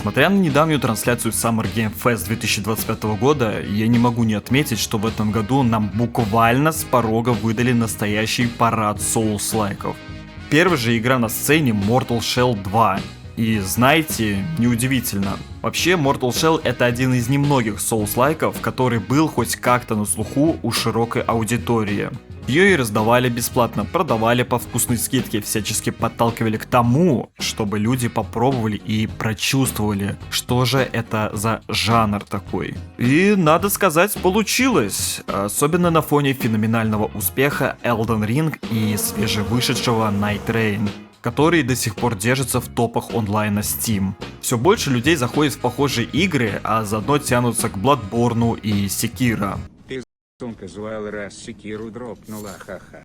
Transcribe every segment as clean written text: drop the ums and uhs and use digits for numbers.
Смотря на недавнюю трансляцию Summer Game Fest 2025 года, я не могу не отметить, что в этом году нам буквально с порога выдали настоящий парад Souls-лайков. Первая же игра на сцене Mortal Shell 2. И знаете, неудивительно. Вообще, Mortal Shell это один из немногих Souls-лайков, который был хоть как-то на слуху у широкой аудитории. Ее и раздавали бесплатно, продавали по вкусной скидке, всячески подталкивали к тому, чтобы люди попробовали и прочувствовали, что же это за жанр такой. И, надо сказать, получилось. Особенно на фоне феноменального успеха Elden Ring и свежевышедшего Night Rain, которые до сих пор держатся в топах онлайна Steam. Все больше людей заходит в похожие игры, а заодно тянутся к Bloodborne и Sekiro. Казуал раз секиру дропнула, ха-ха.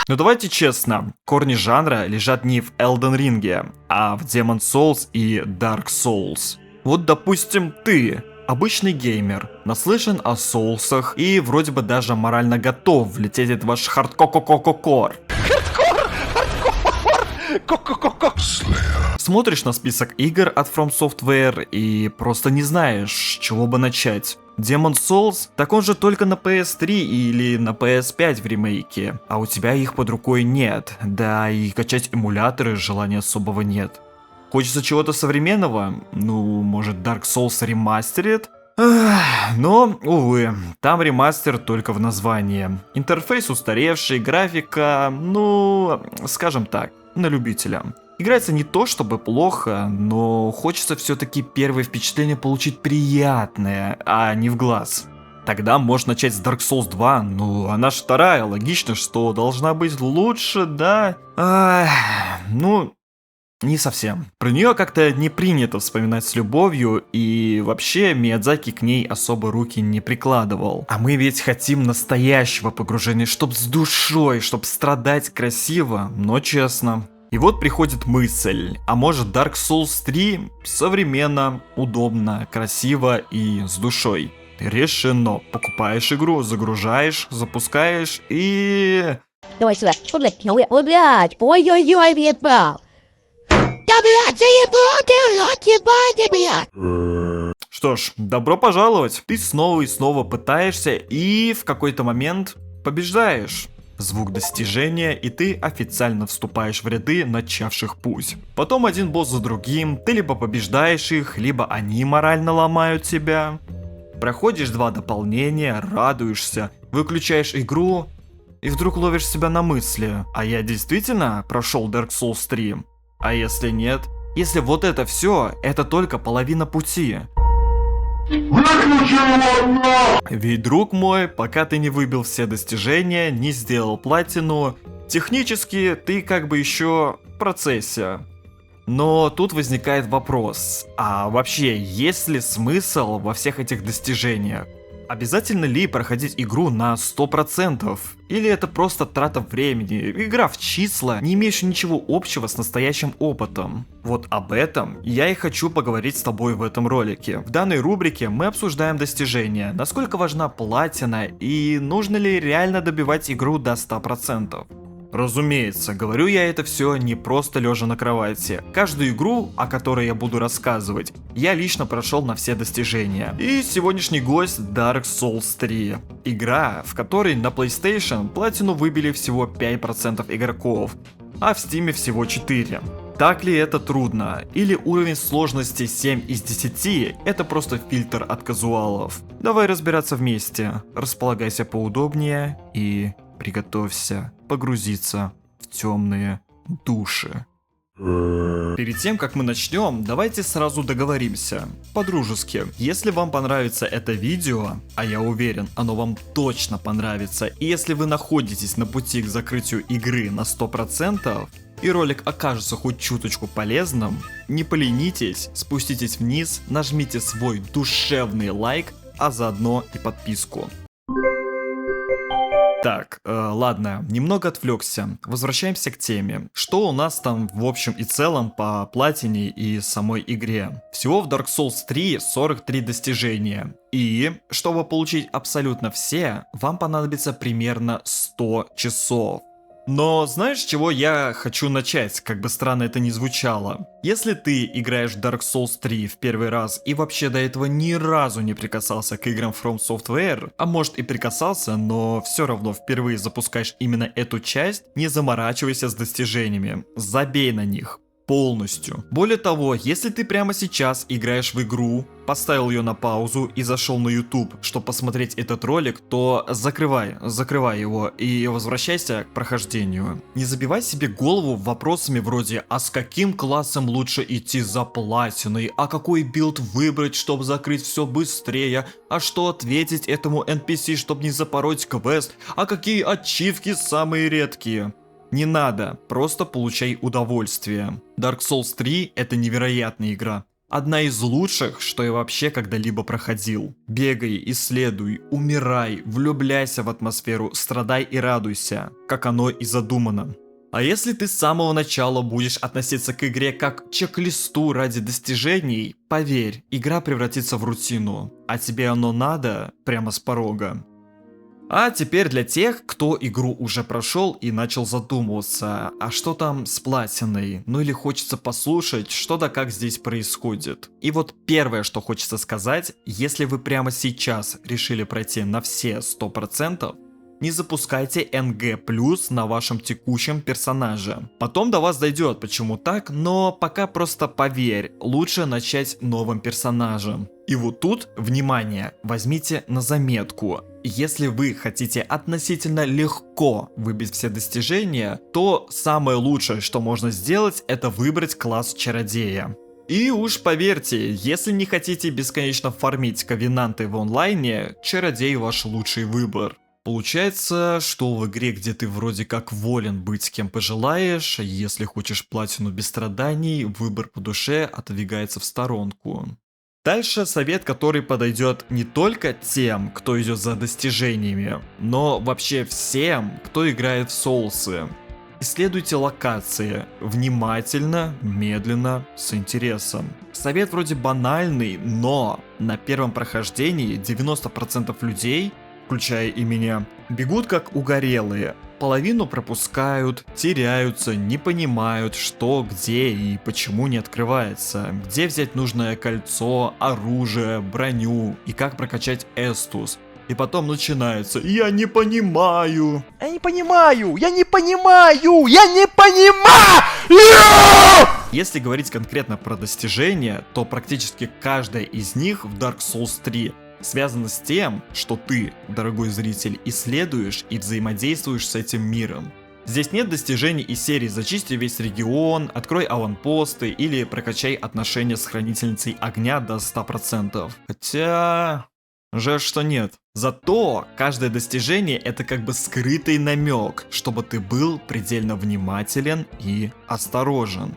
Но давайте честно, корни жанра лежат не в Elden Ring, а в Demon Souls и Dark Souls. Вот допустим ты, обычный геймер, наслышан о соусах и вроде бы даже морально готов влететь в ваш хардкор. Смотришь на список игр от From Software и просто не знаешь, с чего бы начать. Demon Souls, так он же только на PS3 или на PS5 в ремейке, а у тебя их под рукой нет, да и качать эмуляторы желания особого нет. Хочется чего-то современного? Ну, может Dark Souls ремастерит? Но, увы, там ремастер только в названии. Интерфейс устаревший, графика, ну, скажем так, на любителя. Играется не то чтобы плохо, но хочется все-таки первое впечатление получить приятное, а не в глаз. Тогда можно начать с Dark Souls 2, ну она ж вторая, логично, что должна быть лучше, да? Ну, не совсем. Про нее как-то не принято вспоминать с любовью, и вообще Миядзаки к ней особо руки не прикладывал. А мы ведь хотим настоящего погружения, чтоб с душой, чтоб страдать красиво, но честно. И вот приходит мысль, а может Dark Souls 3 современно, удобно, красиво и с душой. Решено. Покупаешь игру, загружаешь, запускаешь и... Давай сюда. Ой, блядь, ой-ой-ой, ебал. Да, блядь, заебал ты, ебать, блядь. Что ж, добро пожаловать. Ты снова и снова пытаешься и в какой-то момент побеждаешь. Звук достижения, и ты официально вступаешь в ряды начавших путь. Потом один босс за другим, ты либо побеждаешь их, либо они морально ломают тебя. Проходишь 2 дополнения, радуешься, выключаешь игру и вдруг ловишь себя на мысли: а я действительно прошел Dark Souls 3? А если нет? Если вот это все, это только половина пути. Ведь, друг мой, пока ты не выбил все достижения, не сделал платину, технически ты как бы еще в процессе. Но тут возникает вопрос, а вообще есть ли смысл во всех этих достижениях? Обязательно ли проходить игру на 100%? Или это просто трата времени, игра в числа, не имеющая ничего общего с настоящим опытом? Вот об этом я и хочу поговорить с тобой в этом ролике. В данной рубрике мы обсуждаем достижения, насколько важна платина и нужно ли реально добивать игру до 100%. Разумеется, говорю я это все не просто лежа на кровати. Каждую игру, о которой я буду рассказывать, я лично прошел на все достижения. И сегодняшний гость Dark Souls 3. Игра, в которой на PlayStation платину выбили всего 5% игроков, а в Steam всего 4%. Так ли это трудно? Или уровень сложности 7 из 10 это просто фильтр от казуалов? Давай разбираться вместе. Располагайся поудобнее и приготовься погрузиться в темные души. Перед тем, как мы начнем, давайте сразу договоримся, по-дружески. Если вам понравится это видео, а я уверен, оно вам точно понравится, и если вы находитесь на пути к закрытию игры на 100%, и ролик окажется хоть чуточку полезным, не поленитесь, спуститесь вниз, нажмите свой душевный лайк, а заодно и подписку. Так, ладно, немного отвлекся. Возвращаемся к теме. Что у нас там в общем и целом по платине и самой игре? Всего в Dark Souls 3 43 достижения. И, чтобы получить абсолютно все, вам понадобится примерно 100 часов. Но знаешь, с чего я хочу начать, как бы странно это ни звучало? Если ты играешь в Dark Souls 3 в первый раз и вообще до этого ни разу не прикасался к играм From Software, а может и прикасался, но все равно впервые запускаешь именно эту часть, не заморачивайся с достижениями, забей на них. Полностью. Более того, если ты прямо сейчас играешь в игру, поставил ее на паузу и зашел на YouTube, чтобы посмотреть этот ролик, то закрывай его и возвращайся к прохождению. Не забивай себе голову вопросами вроде «А с каким классом лучше идти за платиной? А какой билд выбрать, чтобы закрыть все быстрее? А что ответить этому NPC, чтобы не запороть квест? А какие ачивки самые редкие?» Не надо, просто получай удовольствие. Dark Souls 3 это невероятная игра. Одна из лучших, что я вообще когда-либо проходил. Бегай, исследуй, умирай, влюбляйся в атмосферу, страдай и радуйся, как оно и задумано. А если ты с самого начала будешь относиться к игре как к чек-листу ради достижений, поверь, игра превратится в рутину, а тебе оно надо прямо с порога. А теперь для тех, кто игру уже прошел и начал задумываться, а что там с платиной, ну или хочется послушать, что да как здесь происходит. И вот первое, что хочется сказать, если вы прямо сейчас решили пройти на все 100%, не запускайте NG+, на вашем текущем персонаже. Потом до вас дойдет, почему так, но пока просто поверь, лучше начать новым персонажем. И вот тут, внимание, возьмите на заметку. Если вы хотите относительно легко выбить все достижения, то самое лучшее, что можно сделать, это выбрать класс чародея. И уж поверьте, если не хотите бесконечно фармить ковенанты в онлайне, чародей ваш лучший выбор. Получается, что в игре, где ты вроде как волен быть кем пожелаешь, если хочешь платину без страданий, выбор по душе отодвигается в сторонку. Дальше совет, который подойдет не только тем, кто идет за достижениями, но вообще всем, кто играет в соусы. Исследуйте локации внимательно, медленно, с интересом. Совет вроде банальный, но на первом прохождении 90% людей, включая и меня, бегут как угорелые. Половину пропускают, теряются, не понимают, что, где и почему не открывается, где взять нужное кольцо, оружие, броню и как прокачать эстус. И потом начинается «Я не понимаю». Я не понимаю! Я не понимаю! Я не понимаю! Если говорить конкретно про достижения, то практически каждая из них в Dark Souls 3 связано с тем, что ты, дорогой зритель, исследуешь и взаимодействуешь с этим миром. Здесь нет достижений из серии «Зачисти весь регион», «Открой аванпосты» или «Прокачай отношения с хранительницей огня до 100%». Хотя... жаль, что нет. Зато каждое достижение это как бы скрытый намек, чтобы ты был предельно внимателен и осторожен.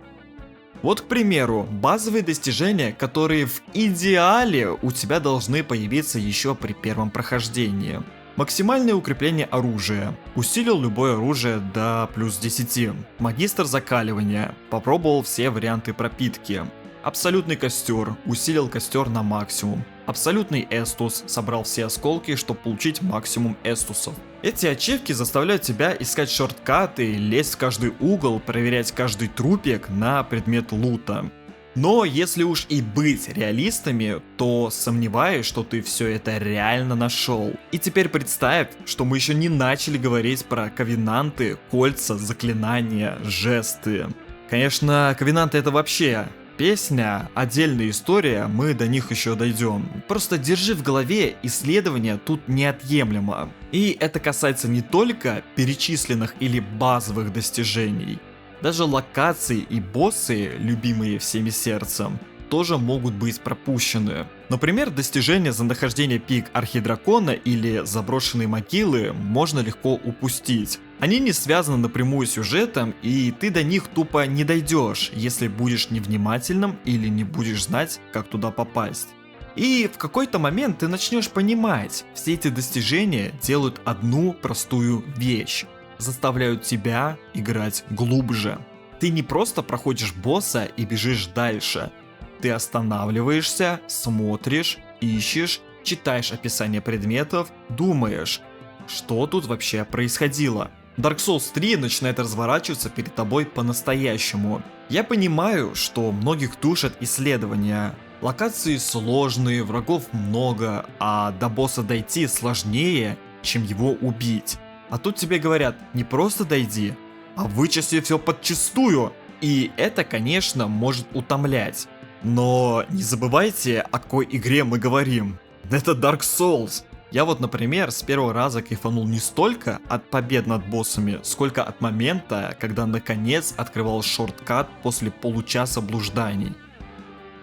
Вот, к примеру, базовые достижения, которые в идеале у тебя должны появиться еще при первом прохождении. Максимальное укрепление оружия. Усилил любое оружие до плюс 10. Магистр закаливания. Попробовал все варианты пропитки. Абсолютный костер. Усилил костер на максимум. Абсолютный эстус. Собрал все осколки, чтобы получить максимум эстусов. Эти ачивки заставляют тебя искать шорткаты, лезть в каждый угол, проверять каждый трупик на предмет лута. Но если уж и быть реалистами, то сомневаюсь, что ты все это реально нашел. И теперь представь, что мы еще не начали говорить про ковенанты, кольца, заклинания, жесты. Конечно, ковенанты это вообще... песня, отдельная история, мы до них еще дойдем. Просто держи в голове, исследование тут неотъемлемо. И это касается не только перечисленных или базовых достижений. Даже локации и боссы, любимые всеми сердцем, тоже могут быть пропущены. Например, достижение за нахождение пик Архидракона или заброшенные могилы можно легко упустить. Они не связаны напрямую с сюжетом, и ты до них тупо не дойдешь, если будешь невнимательным или не будешь знать, как туда попасть. И в какой-то момент ты начнешь понимать, все эти достижения делают одну простую вещь. Заставляют тебя играть глубже. Ты не просто проходишь босса и бежишь дальше. Ты останавливаешься, смотришь, ищешь, читаешь описание предметов, думаешь, что тут вообще происходило. Dark Souls 3 начинает разворачиваться перед тобой по-настоящему. Я понимаю, что многих тушат исследования. Локации сложные, врагов много, а до босса дойти сложнее, чем его убить. А тут тебе говорят, не просто дойди, а вычисти все подчистую. И это, конечно, может утомлять. Но не забывайте, о какой игре мы говорим. Это Dark Souls. Я вот, например, с первого раза кайфанул не столько от побед над боссами, сколько от момента, когда наконец открывал шорткат после получаса блужданий.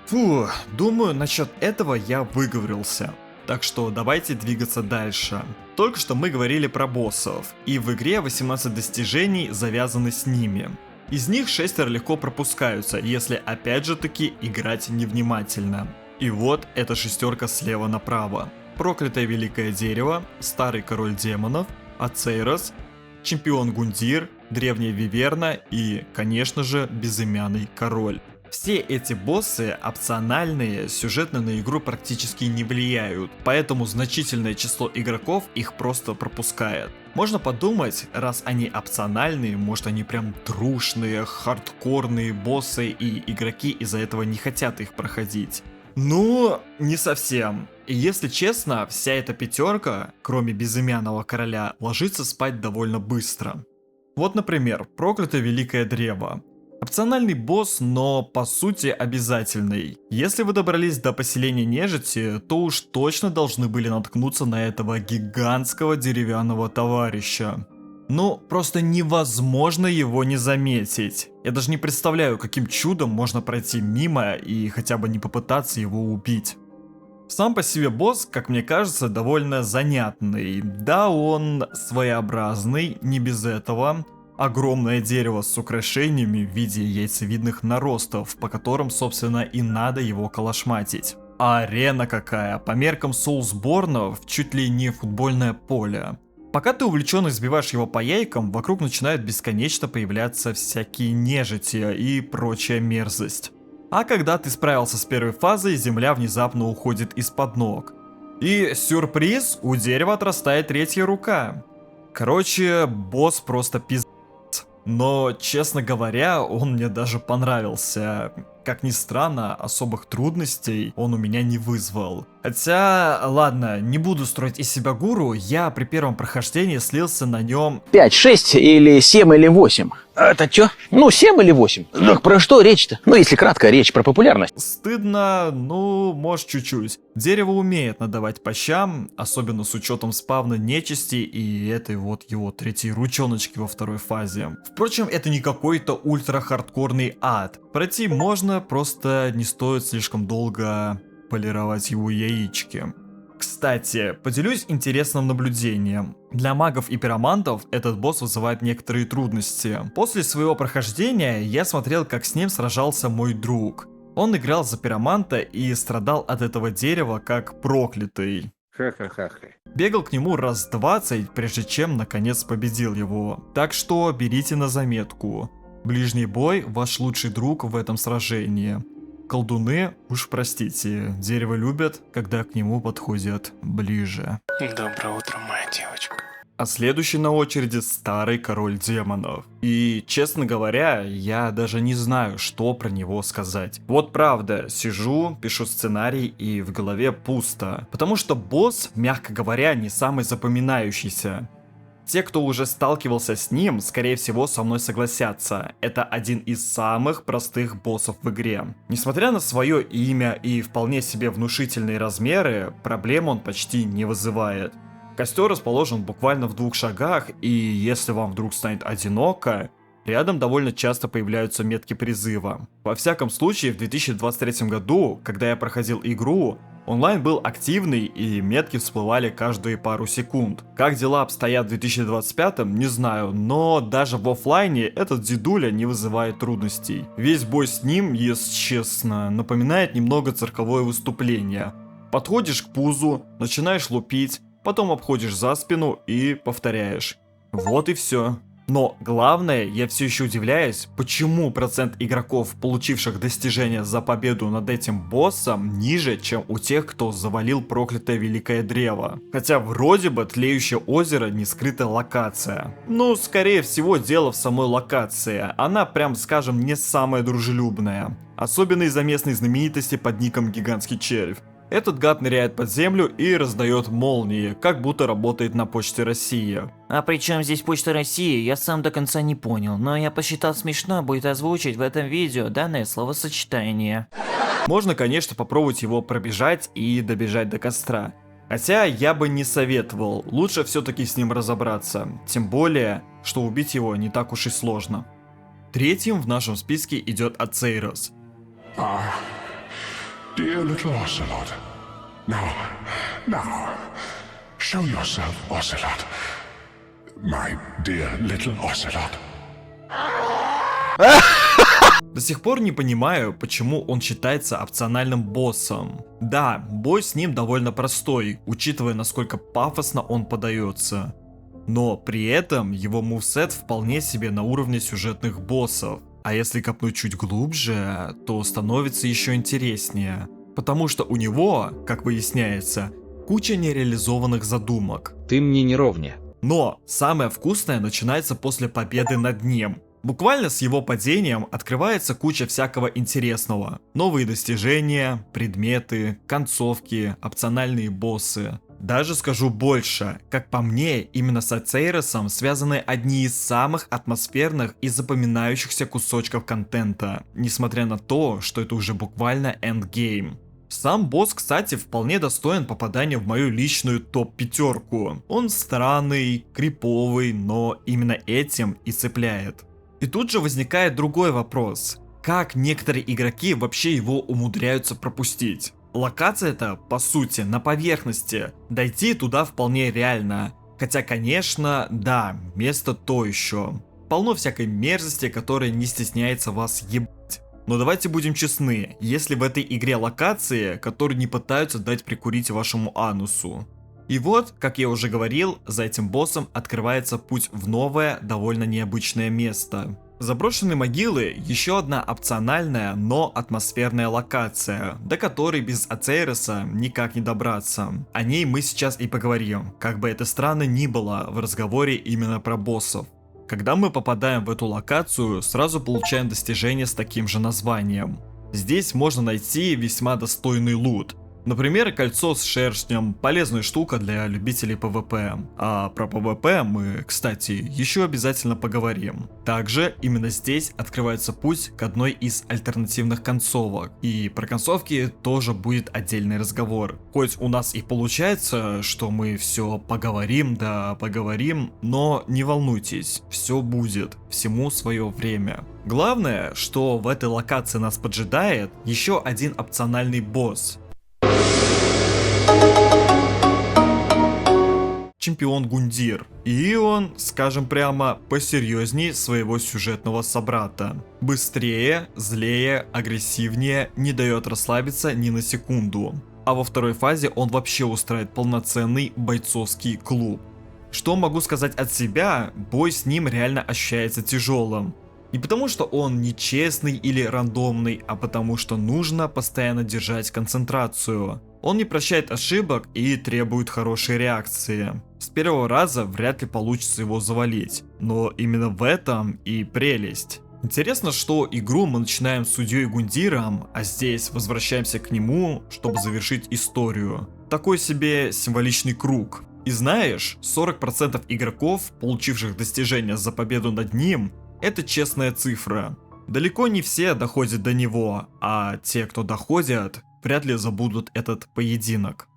Фу, думаю, насчет этого я выговорился. Так что давайте двигаться дальше. Только что мы говорили про боссов, и в игре 18 достижений завязаны с ними. Из них 6 легко пропускаются, если опять же таки играть невнимательно. И вот эта шестерка слева направо. Проклятое великое дерево, старый король демонов, Ацейрос, чемпион Гундир, древняя Виверна и, конечно же, безымянный король. Все эти боссы опциональные, сюжетно на игру практически не влияют, поэтому значительное число игроков их просто пропускает. Можно подумать, раз они опциональные, может они прям трушные, хардкорные боссы и игроки из-за этого не хотят их проходить. Ну, не совсем. И если честно, вся эта пятерка, кроме безымянного короля, ложится спать довольно быстро. Вот, например, проклятое великое древо. Опциональный босс, но по сути обязательный. Если вы добрались до поселения нежити, то уж точно должны были наткнуться на этого гигантского деревянного товарища. Ну, просто невозможно его не заметить. Я даже не представляю, каким чудом можно пройти мимо и хотя бы не попытаться его убить. Сам по себе босс, как мне кажется, довольно занятный. Да, он своеобразный, не без этого. Огромное дерево с украшениями в виде яйцевидных наростов, по которым, собственно, и надо его калашматить. А арена какая, по меркам Soulsborne чуть ли не футбольное поле. Пока ты увлеченно избиваешь его по яйкам, вокруг начинают бесконечно появляться всякие нежити и прочая мерзость. А когда ты справился с первой фазой, земля внезапно уходит из-под ног. И сюрприз, у дерева отрастает третья рука. Короче, босс просто пиздец. Но, честно говоря, он мне даже понравился. Как ни странно, особых трудностей он у меня не вызвал. Хотя, ладно, не буду строить из себя гуру, я при первом прохождении слился на нем 5, 6 или 7 или 8. А это чё? Ну, 7 или 8. Так про что речь-то? Ну, если кратко, речь про популярность. Стыдно, ну, может чуть-чуть. Дерево умеет надавать по щам, особенно с учетом спавна нечисти и этой вот его третьей ручоночки во второй фазе. Впрочем, это не какой-то ультра-хардкорный ад. Пройти можно, просто не стоит слишком долго полировать его яички. Кстати, поделюсь интересным наблюдением. Для магов и пиромантов этот босс вызывает некоторые трудности. После своего прохождения я смотрел, как с ним сражался мой друг. Он играл за пироманта и страдал от этого дерева как проклятый. Ха-ха-ха-ха. Бегал к нему раз 20, прежде чем наконец победил его. Так что берите на заметку. Ближний бой – ваш лучший друг в этом сражении. Колдуны, уж простите, дерево любят, когда к нему подходят ближе. Доброе утро, моя девочка. А следующий на очереди старый король демонов. И, честно говоря, я даже не знаю, что про него сказать. Вот правда, сижу, пишу сценарий и в голове пусто. Потому что босс, мягко говоря, не самый запоминающийся. Те, кто уже сталкивался с ним, скорее всего со мной согласятся. Это один из самых простых боссов в игре. Несмотря на свое имя и вполне себе внушительные размеры, проблем он почти не вызывает. Костер расположен буквально в 2 шагах, и если вам вдруг станет одиноко, рядом довольно часто появляются метки призыва. Во всяком случае, в 2023 году, когда я проходил игру, онлайн был активный и метки всплывали каждые пару секунд. Как дела обстоят в 2025, не знаю, но даже в офлайне этот дедуля не вызывает трудностей. Весь бой с ним, если честно, напоминает немного цирковое выступление. Подходишь к пузу, начинаешь лупить, потом обходишь за спину и повторяешь. Вот и все. Но главное, я все еще удивляюсь, почему процент игроков, получивших достижения за победу над этим боссом, ниже, чем у тех, кто завалил проклятое великое древо. Хотя вроде бы тлеющее озеро не скрытая локация. Ну, скорее всего, дело в самой локации. Она, прям скажем, не самая дружелюбная. Особенно из-за местной знаменитости под ником Гигантский Червь. Этот гад ныряет под землю и раздает молнии, как будто работает на Почте России. А при чем здесь Почта России, я сам до конца не понял, но я посчитал смешно будет озвучить в этом видео данное словосочетание. Можно, конечно, попробовать его пробежать и добежать до костра. Хотя я бы не советовал, лучше все-таки с ним разобраться. Тем более, что убить его не так уж и сложно. Третьим в нашем списке идет Ацейрос. Dear little Ocelot. Now, show yourself, Ocelot. My dear little Ocelot. До сих пор не понимаю, почему он считается опциональным боссом. Да, бой с ним довольно простой, учитывая, насколько пафосно он подается. Но при этом его мувсет вполне себе на уровне сюжетных боссов. А если копнуть чуть глубже, то становится еще интереснее. Потому что у него, как выясняется, куча нереализованных задумок. Ты мне не ровня. Но самое вкусное начинается после победы над ним. Буквально с его падением открывается куча всякого интересного. Новые достижения, предметы, концовки, опциональные боссы. Даже скажу больше, как по мне, именно с Ацейросом связаны одни из самых атмосферных и запоминающихся кусочков контента, несмотря на то, что это уже буквально эндгейм. Сам босс, кстати, вполне достоин попадания в мою личную топ-5. Он странный, криповый, но именно этим и цепляет. И тут же возникает другой вопрос. Как некоторые игроки вообще его умудряются пропустить? Локация-то, по сути, на поверхности. Дойти туда вполне реально. Хотя, конечно, да, место то еще. Полно всякой мерзости, которая не стесняется вас ебать. Но давайте будем честны, если в этой игре локации, которые не пытаются дать прикурить вашему анусу. И вот, как я уже говорил, за этим боссом открывается путь в новое, довольно необычное место. Заброшенные могилы – еще одна опциональная, но атмосферная локация, до которой без Ацейроса никак не добраться. О ней мы сейчас и поговорим, как бы это странно ни было в разговоре именно про боссов. Когда мы попадаем в эту локацию, сразу получаем достижение с таким же названием. Здесь можно найти весьма достойный лут. Например, кольцо с шершнем, полезная штука для любителей ПВП. А про ПВП мы, кстати, еще обязательно поговорим. Также именно здесь открывается путь к одной из альтернативных концовок. И про концовки тоже будет отдельный разговор. Хоть у нас и получается, что мы все поговорим, да поговорим, но не волнуйтесь, все будет, всему свое время. Главное, что в этой локации нас поджидает еще один опциональный босс. Чемпион Гундир. И он, скажем прямо, посерьезнее своего сюжетного собрата. Быстрее, злее, агрессивнее, не дает расслабиться ни на секунду. А во второй фазе он вообще устраивает полноценный бойцовский клуб. Что могу сказать от себя, бой с ним реально ощущается тяжелым. Не потому что он нечестный или рандомный, а потому что нужно постоянно держать концентрацию. Он не прощает ошибок и требует хорошей реакции. С первого раза вряд ли получится его завалить, но именно в этом и прелесть. Интересно, что игру мы начинаем с судьей Гундиром, а здесь возвращаемся к нему, чтобы завершить историю. Такой себе символичный круг. И знаешь, 40% игроков, получивших достижения за победу над ним, это честная цифра. Далеко не все доходят до него, а те, кто доходят, вряд ли забудут этот поединок.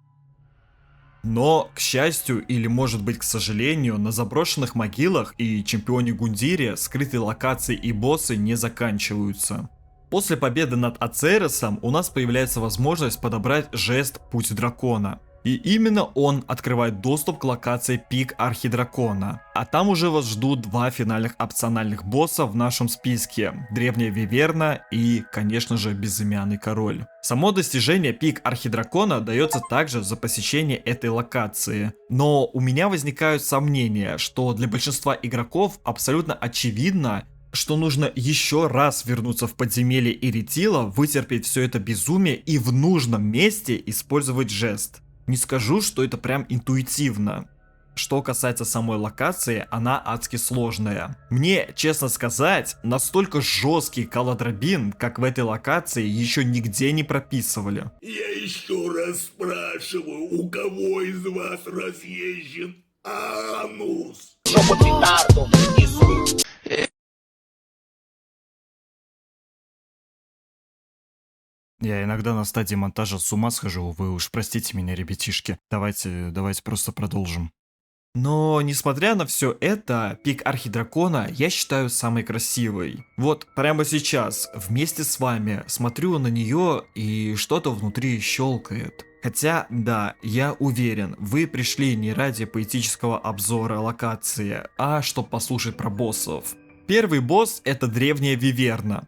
Но, к счастью, или может быть к сожалению, на заброшенных могилах и чемпионе Гундире скрытые локации и боссы не заканчиваются. После победы над Ацейросом у нас появляется возможность подобрать жест Путь Дракона. И именно он открывает доступ к локации Пик Архидракона. А там уже вас ждут два финальных опциональных босса в нашем списке. Древняя Виверна и, конечно же, Безымянный Король. Само достижение Пик Архидракона дается также за посещение этой локации. Но у меня возникают сомнения, что для большинства игроков абсолютно очевидно, что нужно еще раз вернуться в подземелье Иритила, вытерпеть все это безумие и в нужном месте использовать жест. Не скажу, что это прям интуитивно. Что касается самой локации, она адски сложная. Мне, честно сказать, настолько жесткий каладробин, как в этой локации, еще нигде не прописывали. Я еще раз спрашиваю, у кого из вас разъезжен анус? Я иногда на стадии монтажа с ума схожу, вы уж простите меня, ребятишки. Давайте просто продолжим. Но, несмотря на все это, Пик Архидракона я считаю самой красивой. Вот прямо сейчас, вместе с вами, смотрю на нее и что-то внутри щелкает. Хотя, да, я уверен, вы пришли не ради поэтического обзора локации, а чтобы послушать про боссов. Первый босс — это древняя Виверна.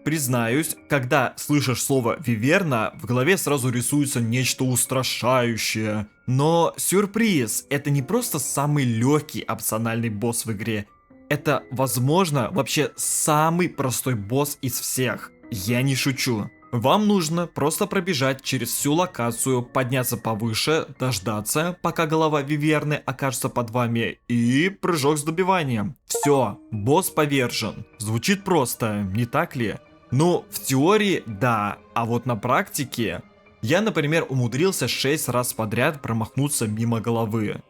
Признаюсь, когда слышишь слово «Виверна», в голове сразу рисуется нечто устрашающее. Но сюрприз, это не просто самый легкий опциональный босс в игре. Это, возможно, вообще самый простой босс из всех. Я не шучу. Вам нужно просто пробежать через всю локацию, подняться повыше, дождаться, пока голова Виверны окажется под вами, и прыжок с добиванием. Все, босс повержен. Звучит просто, не так ли? Ну, в теории, да, а вот на практике... Я, например, умудрился 6 раз подряд промахнуться мимо головы.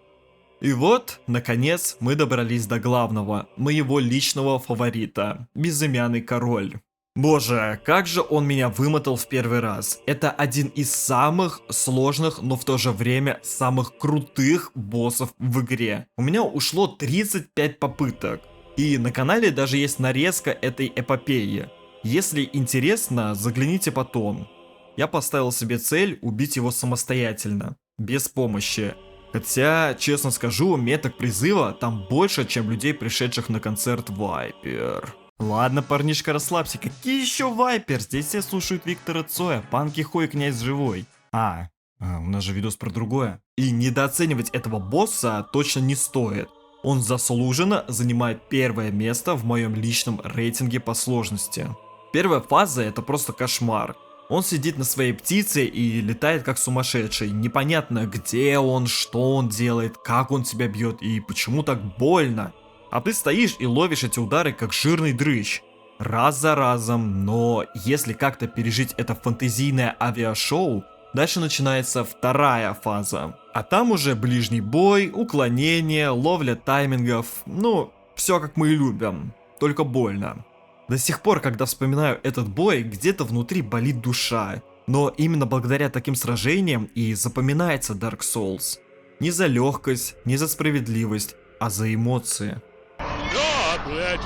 И вот, наконец, мы добрались до главного, моего личного фаворита, Безымянный Король. Боже, как же он меня вымотал в первый раз. Это один из самых сложных, но в то же время самых крутых боссов в игре. У меня ушло 35 попыток. И на канале даже есть нарезка этой эпопеи. Если интересно, загляните потом. Я поставил себе цель убить его самостоятельно, без помощи. Хотя, честно скажу, меток призыва там больше, чем людей, пришедших на концерт Вайпер. Ладно, парнишка, расслабься. Какие еще Вайпер? Здесь все слушают Виктора Цоя, Панки Хой, князь живой. У нас же видос про другое. И недооценивать этого босса точно не стоит. Он заслуженно занимает первое место в моем личном рейтинге по сложности. Первая фаза — это просто кошмар. Он сидит на своей птице и летает как сумасшедший. Непонятно, где он, что он делает, как он тебя бьет и почему так больно. А ты стоишь и ловишь эти удары как жирный дрыщ. Раз за разом, но если как-то пережить это фэнтезийное авиашоу, дальше начинается вторая фаза. А там уже ближний бой, уклонение, ловля таймингов. Ну, все как мы и любим, только больно. До сих пор, когда вспоминаю этот бой, где-то внутри болит душа. Но именно благодаря таким сражениям и запоминается Dark Souls. Не за легкость, не за справедливость, а за эмоции. Да, блядь!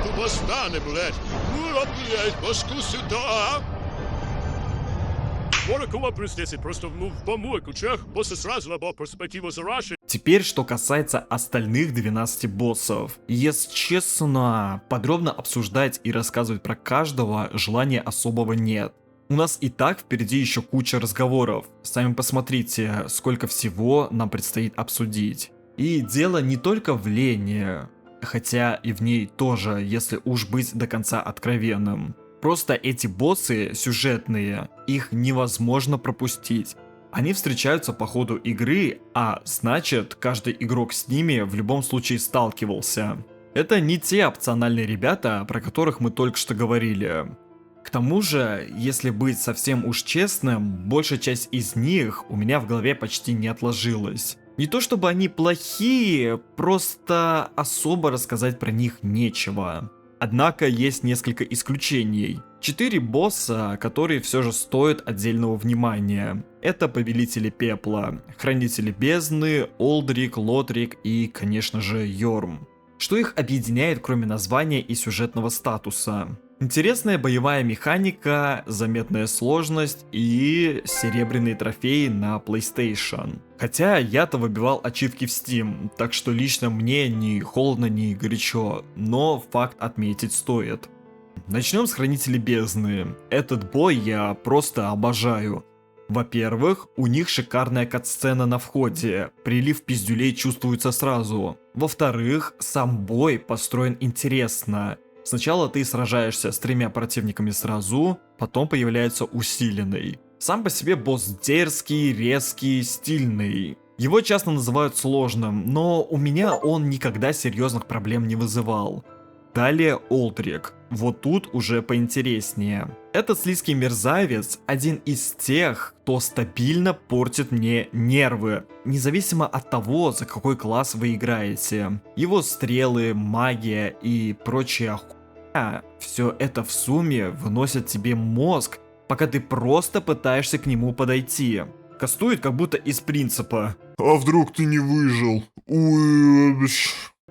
Тупо станы, блядь! Ура, блядь, башку сюда! Просто в помойку чех, босса сразу на перспективу зараши. Теперь, что касается остальных 12 боссов. Если честно, подробно обсуждать и рассказывать про каждого желания особого нет. У нас и так впереди еще куча разговоров. Сами посмотрите, сколько всего нам предстоит обсудить. И дело не только в лени, хотя и в ней тоже, если уж быть до конца откровенным. Просто эти боссы сюжетные, их невозможно пропустить. Они встречаются по ходу игры, а значит, каждый игрок с ними в любом случае сталкивался. Это не те опциональные ребята, про которых мы только что говорили. К тому же, если быть совсем уж честным, большая часть из них у меня в голове почти не отложилась. Не то чтобы они плохие, просто особо рассказать про них нечего. Однако есть несколько исключений. 4 босса, которые все же стоят отдельного внимания. Это Повелители Пепла, Хранители Бездны, Олдрик, Лотрик и, конечно же, Йорм. Что их объединяет, кроме названия и сюжетного статуса? Интересная боевая механика, заметная сложность и серебряные трофеи на PlayStation. Хотя я-то выбивал ачивки в Steam, так что лично мне ни холодно, ни горячо, но факт отметить стоит. Начнем с Хранителей Бездны. Этот бой я просто обожаю. Во-первых, у них шикарная катсцена на входе, прилив пиздюлей чувствуется сразу. Во-вторых, сам бой построен интересно. Сначала ты сражаешься с 3 противниками сразу, потом появляется усиленный. Сам по себе босс дерзкий, резкий, стильный. Его часто называют сложным, но у меня он никогда серьезных проблем не вызывал. Далее Олдрик. Вот тут уже поинтереснее. Этот слизкий мерзавец один из тех, кто стабильно портит мне нервы, независимо от того, за какой класс вы играете. Его стрелы, магия и прочая хуйня, все это в сумме выносит тебе мозг, пока ты просто пытаешься к нему подойти. Кастует как будто из принципа А вдруг ты не выжил? Ой,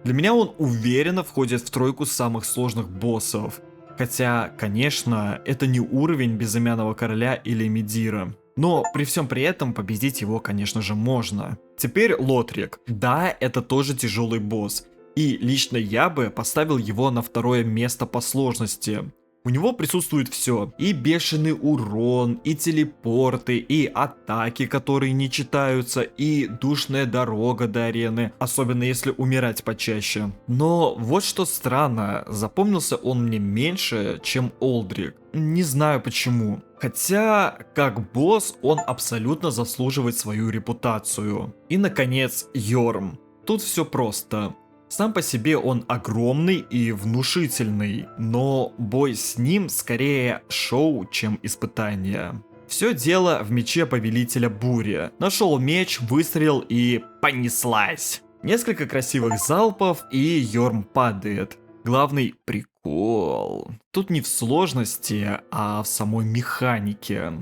Для меня он уверенно входит в тройку самых сложных боссов. Хотя, конечно, это не уровень Безымянного Короля или Медира. Но при всем при этом победить его, конечно же, можно. Теперь Лотрик. Да, это тоже тяжелый босс. И лично я бы поставил его на 2-е место по сложности. У него присутствует все. И бешеный урон, и телепорты, и атаки, которые не читаются, и душная дорога до арены, особенно если умирать почаще. Но вот что странно, запомнился он мне меньше, чем Олдрик. Не знаю почему. Хотя, как босс, он абсолютно заслуживает свою репутацию. И, наконец, Йорм. Тут все просто. Сам по себе он огромный и внушительный, но бой с ним скорее шоу, чем испытание. Все дело в мече Повелителя Бури. Нашел меч, выстрелил и понеслась. Несколько красивых залпов и Йорм падает. Главный прикол тут не в сложности, а в самой механике.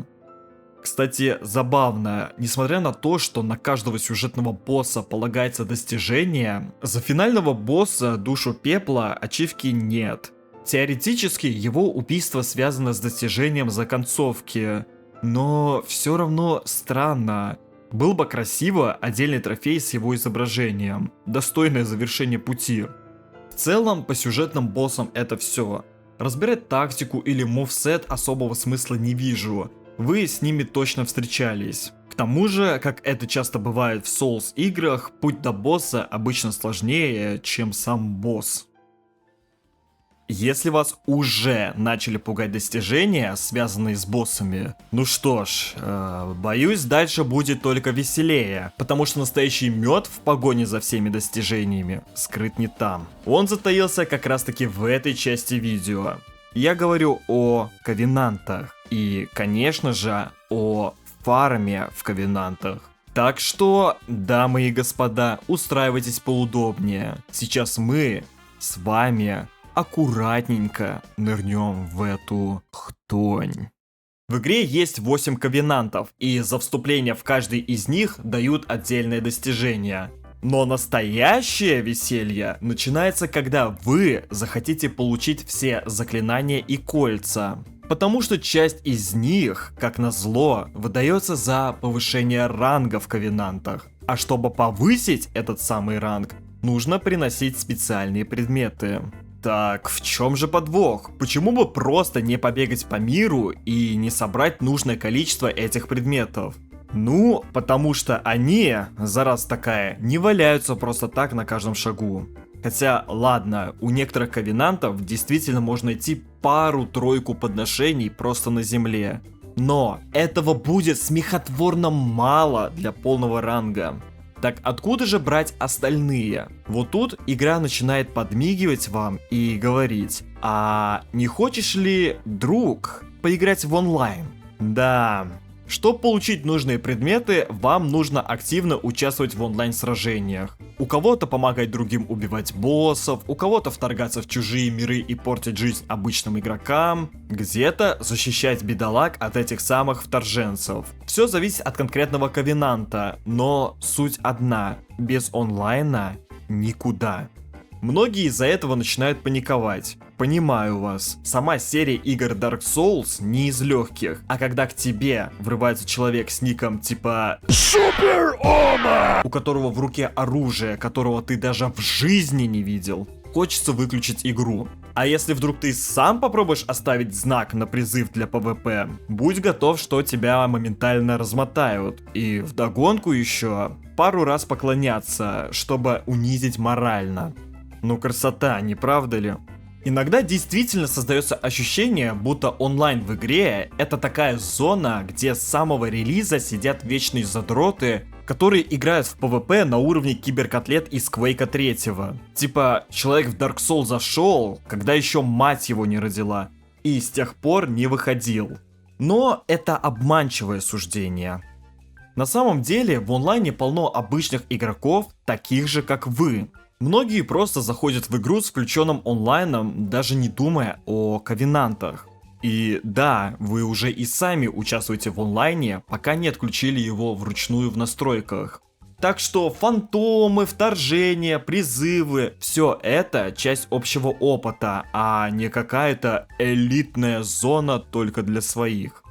Кстати, забавно, несмотря на то, что на каждого сюжетного босса полагается достижение, за финального босса Душу Пепла ачивки нет. Теоретически его убийство связано с достижением законцовки, но все равно странно. Был бы красиво отдельный трофей с его изображением, достойное завершение пути. В целом, по сюжетным боссам это все. Разбирать тактику или мувсет особого смысла не вижу. Вы с ними точно встречались. К тому же, как это часто бывает в Souls играх, путь до босса обычно сложнее, чем сам босс. Если вас уже начали пугать достижения, связанные с боссами, ну что ж, боюсь, дальше будет только веселее, потому что настоящий мед в погоне за всеми достижениями скрыт не там. Он затаился как раз таки в этой части видео. Я говорю о ковенантах и, конечно же, о фарме в ковенантах. Так что, дамы и господа, устраивайтесь поудобнее. Сейчас мы с вами аккуратненько нырнем в эту хтонь. В игре есть 8 ковенантов, и за вступление в каждый из них дают отдельное достижение. Но настоящее веселье начинается, когда вы захотите получить все заклинания и кольца. Потому что часть из них, как назло, выдается за повышение ранга в ковенантах. А чтобы повысить этот самый ранг, нужно приносить специальные предметы. Так, в чем же подвох? Почему бы просто не побегать по миру и не собрать нужное количество этих предметов? Ну, потому что они, зараза такая, не валяются просто так на каждом шагу. Хотя, ладно, у некоторых ковенантов действительно можно найти пару-тройку подношений просто на земле. Но этого будет смехотворно мало для полного ранга. Так откуда же брать остальные? Вот тут игра начинает подмигивать вам и говорить: а не хочешь ли, друг, поиграть в онлайн? Да. Чтобы получить нужные предметы, вам нужно активно участвовать в онлайн-сражениях. У кого-то помогать другим убивать боссов, у кого-то вторгаться в чужие миры и портить жизнь обычным игрокам, где-то защищать бедолаг от этих самых вторженцев. Все зависит от конкретного ковенанта, но суть одна: без онлайна никуда. Многие из-за этого начинают паниковать. Понимаю вас. Сама серия игр Dark Souls не из легких. А когда к тебе врывается человек с ником типа Супер Ома, у которого в руке оружие, которого ты даже в жизни не видел, хочется выключить игру. А если вдруг ты сам попробуешь оставить знак на призыв для ПВП, будь готов, что тебя моментально размотают. И вдогонку еще пару раз поклоняться, чтобы унизить морально. Ну красота, не правда ли? Иногда действительно создается ощущение, будто онлайн в игре это такая зона, где с самого релиза сидят вечные задроты, которые играют в PvP на уровне киберкотлет из Quake 3. Типа, человек в Dark Souls зашел, когда еще мать его не родила, и с тех пор не выходил. Но это обманчивое суждение. На самом деле в онлайне полно обычных игроков, таких же как вы. Многие просто заходят в игру с включенным онлайном, даже не думая о ковенантах. И да, вы уже и сами участвуете в онлайне, пока не отключили его вручную в настройках. Так что фантомы, вторжения, призывы, все это часть общего опыта, а не какая-то элитная зона только для своих.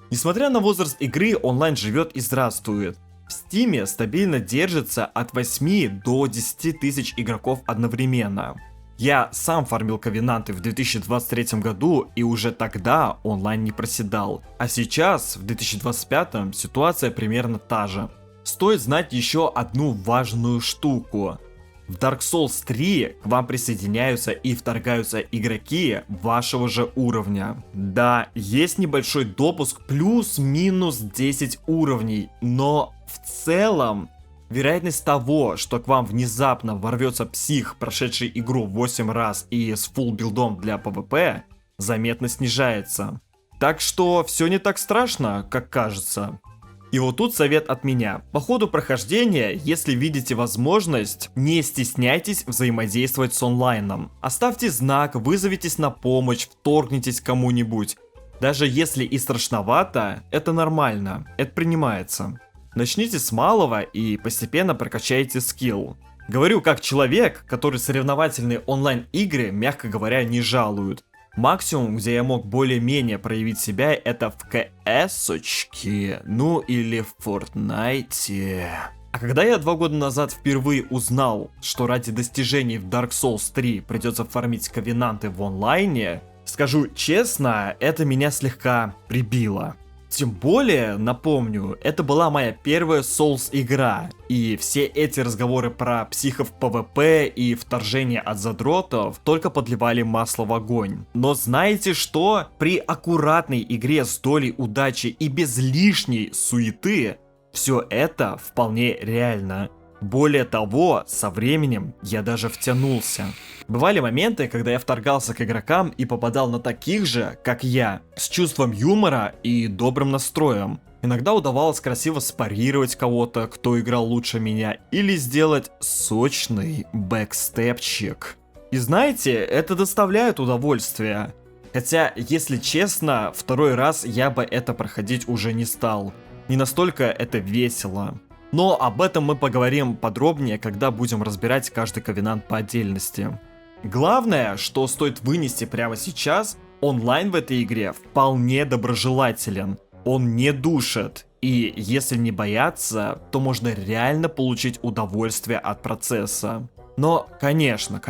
Несмотря на возраст игры, онлайн живет и здравствует. В Стиме стабильно держится от 8 до 10 тысяч игроков одновременно. Я сам фармил ковенанты в 2023 году, и уже тогда онлайн не проседал. А сейчас, в 2025, ситуация примерно та же. Стоит знать еще одну важную штуку. В Dark Souls 3 к вам присоединяются и вторгаются игроки вашего же уровня. Да, есть небольшой допуск плюс-минус 10 уровней, но в целом вероятность того, что к вам внезапно ворвется псих, прошедший игру 8 раз и с фулл билдом для PvP, заметно снижается. Так что все не так страшно, как кажется. И вот тут совет от меня. По ходу прохождения, если видите возможность, не стесняйтесь взаимодействовать с онлайном. Оставьте знак, вызовитесь на помощь, вторгнитесь к кому-нибудь. Даже если и страшновато, это нормально, это принимается. Начните с малого и постепенно прокачайте скилл. Говорю как человек, который соревновательные онлайн-игры, мягко говоря, не жалуют. Максимум, где я мог более-менее проявить себя, это в КС-очке, ну или в Фортнайте. А когда я 2 года назад впервые узнал, что ради достижений в Dark Souls 3 придется фармить ковенанты в онлайне, скажу честно, это меня слегка прибило. Тем более, напомню, это была моя первая Souls игра, и все эти разговоры про психов PvP и вторжение от задротов только подливали масло в огонь. Но знаете что? При аккуратной игре с долей удачи и без лишней суеты, все это вполне реально. Более того, со временем я даже втянулся. Бывали моменты, когда я вторгался к игрокам и попадал на таких же, как я, с чувством юмора и добрым настроем. Иногда удавалось красиво спарировать кого-то, кто играл лучше меня, или сделать сочный бэкстепчик. И знаете, это доставляет удовольствие. Хотя, если честно, второй раз я бы это проходить уже не стал. Не настолько это весело. Но об этом мы поговорим подробнее, когда будем разбирать каждый ковенант по отдельности. Главное, что стоит вынести прямо сейчас, онлайн в этой игре вполне доброжелателен. Он не душит, и если не бояться, то можно реально получить удовольствие от процесса. Но, конечно,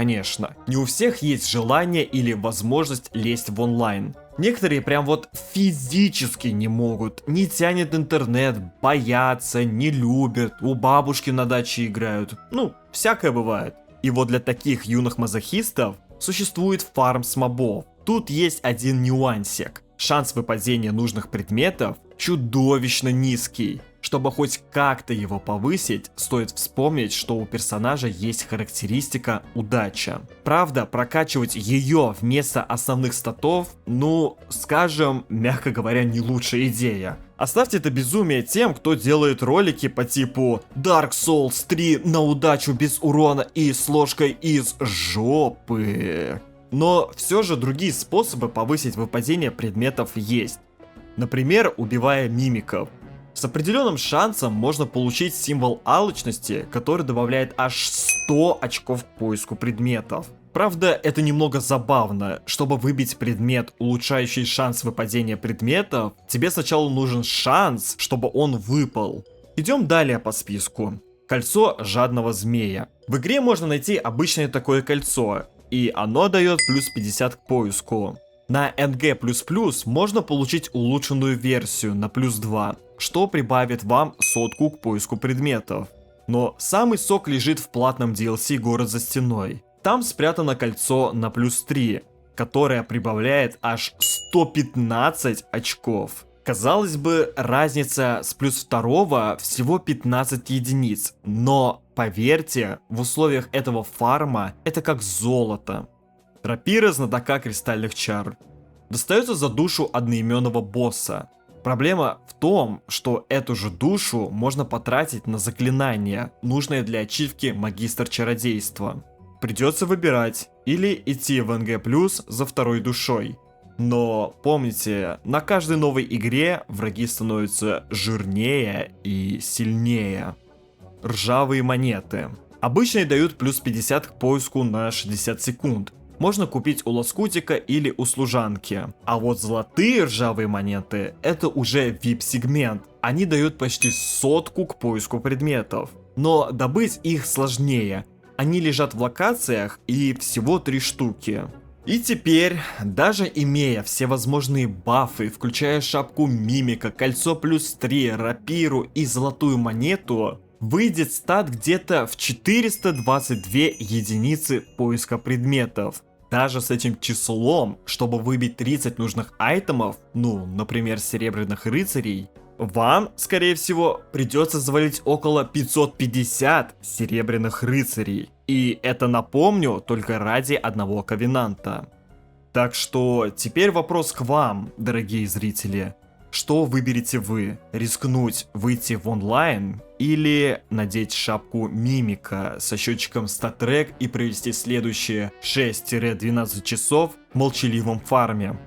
не у всех есть желание или возможность лезть в онлайн. Некоторые прям вот физически не могут, не тянет интернет, боятся, не любят, у бабушки на даче играют, ну, всякое бывает. И вот для таких юных мазохистов существует фарм с мобов. Тут есть один нюансик. Шанс выпадения нужных предметов чудовищно низкий. Чтобы хоть как-то его повысить, стоит вспомнить, что у персонажа есть характеристика удача. Правда, прокачивать ее вместо основных статов, ну, скажем, мягко говоря, не лучшая идея. Оставьте это безумие тем, кто делает ролики по типу Dark Souls 3 на удачу без урона и с ложкой из жопы. Но все же другие способы повысить выпадение предметов есть. Например, убивая мимиков. С определенным шансом можно получить символ алчности, который добавляет аж 100 очков к поиску предметов. Правда, это немного забавно. Чтобы выбить предмет, улучшающий шанс выпадения предметов, тебе сначала нужен шанс, чтобы он выпал. Идем далее по списку. Кольцо жадного змея. В игре можно найти обычное такое кольцо, и оно дает плюс 50 к поиску. На NG++ можно получить улучшенную версию на плюс 2, что прибавит вам 100 к поиску предметов. Но самый сок лежит в платном DLC «Город за стеной». Там спрятано кольцо на плюс 3, которое прибавляет аж 115 очков. Казалось бы, разница с плюс 2 всего 15 единиц, но поверьте, в условиях этого фарма это как золото. Рапира знатока кристальных чар. Достается за душу одноименного босса. Проблема в том, что эту же душу можно потратить на заклинание, нужное для ачивки магистр чародейства. Придется выбирать, или идти в НГ+, за второй душой. Но помните, на каждой новой игре враги становятся жирнее и сильнее. Ржавые монеты. Обычные дают плюс 50 к поиску на 60 секунд. Можно купить у лоскутика или у служанки. А вот золотые ржавые монеты — это уже VIP-сегмент. Они дают почти 100 к поиску предметов. Но добыть их сложнее. Они лежат в локациях и всего 3 штуки. И теперь, даже имея все возможные бафы, включая шапку мимика, кольцо плюс 3, рапиру и золотую монету, выйдет стат где-то в 422 единицы поиска предметов. Даже с этим числом, чтобы выбить 30 нужных айтемов, ну, например, серебряных рыцарей, вам, скорее всего, придется завалить около 550 серебряных рыцарей. И это, напомню, только ради одного ковенанта. Так что теперь вопрос к вам, дорогие зрители. Что выберете вы? Рискнуть выйти в онлайн или надеть шапку мимика со счетчиком StatTrack и провести следующие 6-12 часов в молчаливом фарме?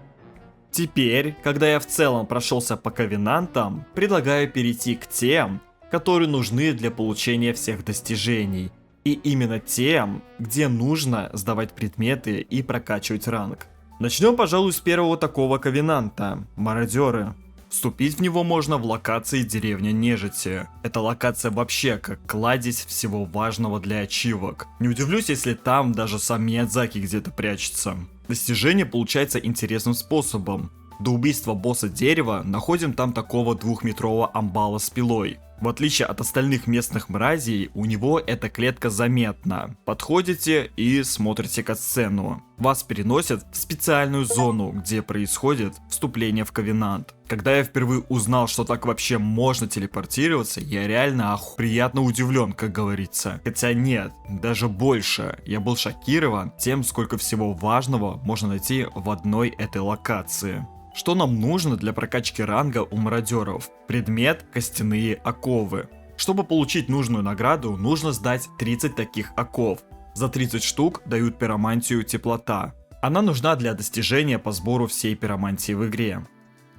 Теперь, когда я в целом прошелся по ковенантам, предлагаю перейти к тем, которые нужны для получения всех достижений. И именно тем, где нужно сдавать предметы и прокачивать ранг. Начнем, пожалуй, с первого такого ковенанта – мародеры. Вступить в него можно в локации деревня Нежити. Эта локация вообще как кладезь всего важного для ачивок. Не удивлюсь, если там даже сам Миядзаки где-то прячется. Достижение получается интересным способом. До убийства босса дерева находим там такого 2-метрового амбала с пилой. В отличие от остальных местных мразей, у него эта клетка заметна. Подходите и смотрите катсцену. Вас переносят в специальную зону, где происходит вступление в ковенант. Когда я впервые узнал, что так вообще можно телепортироваться, я реально приятно удивлен, как говорится. Хотя нет, даже больше. Я был шокирован тем, сколько всего важного можно найти в одной этой локации. Что нам нужно для прокачки ранга у мародеров? Предмет костяные оковы. Чтобы получить нужную награду, нужно сдать 30 таких оков. За 30 штук дают пиромантию теплота. Она нужна для достижения по сбору всей пиромантии в игре.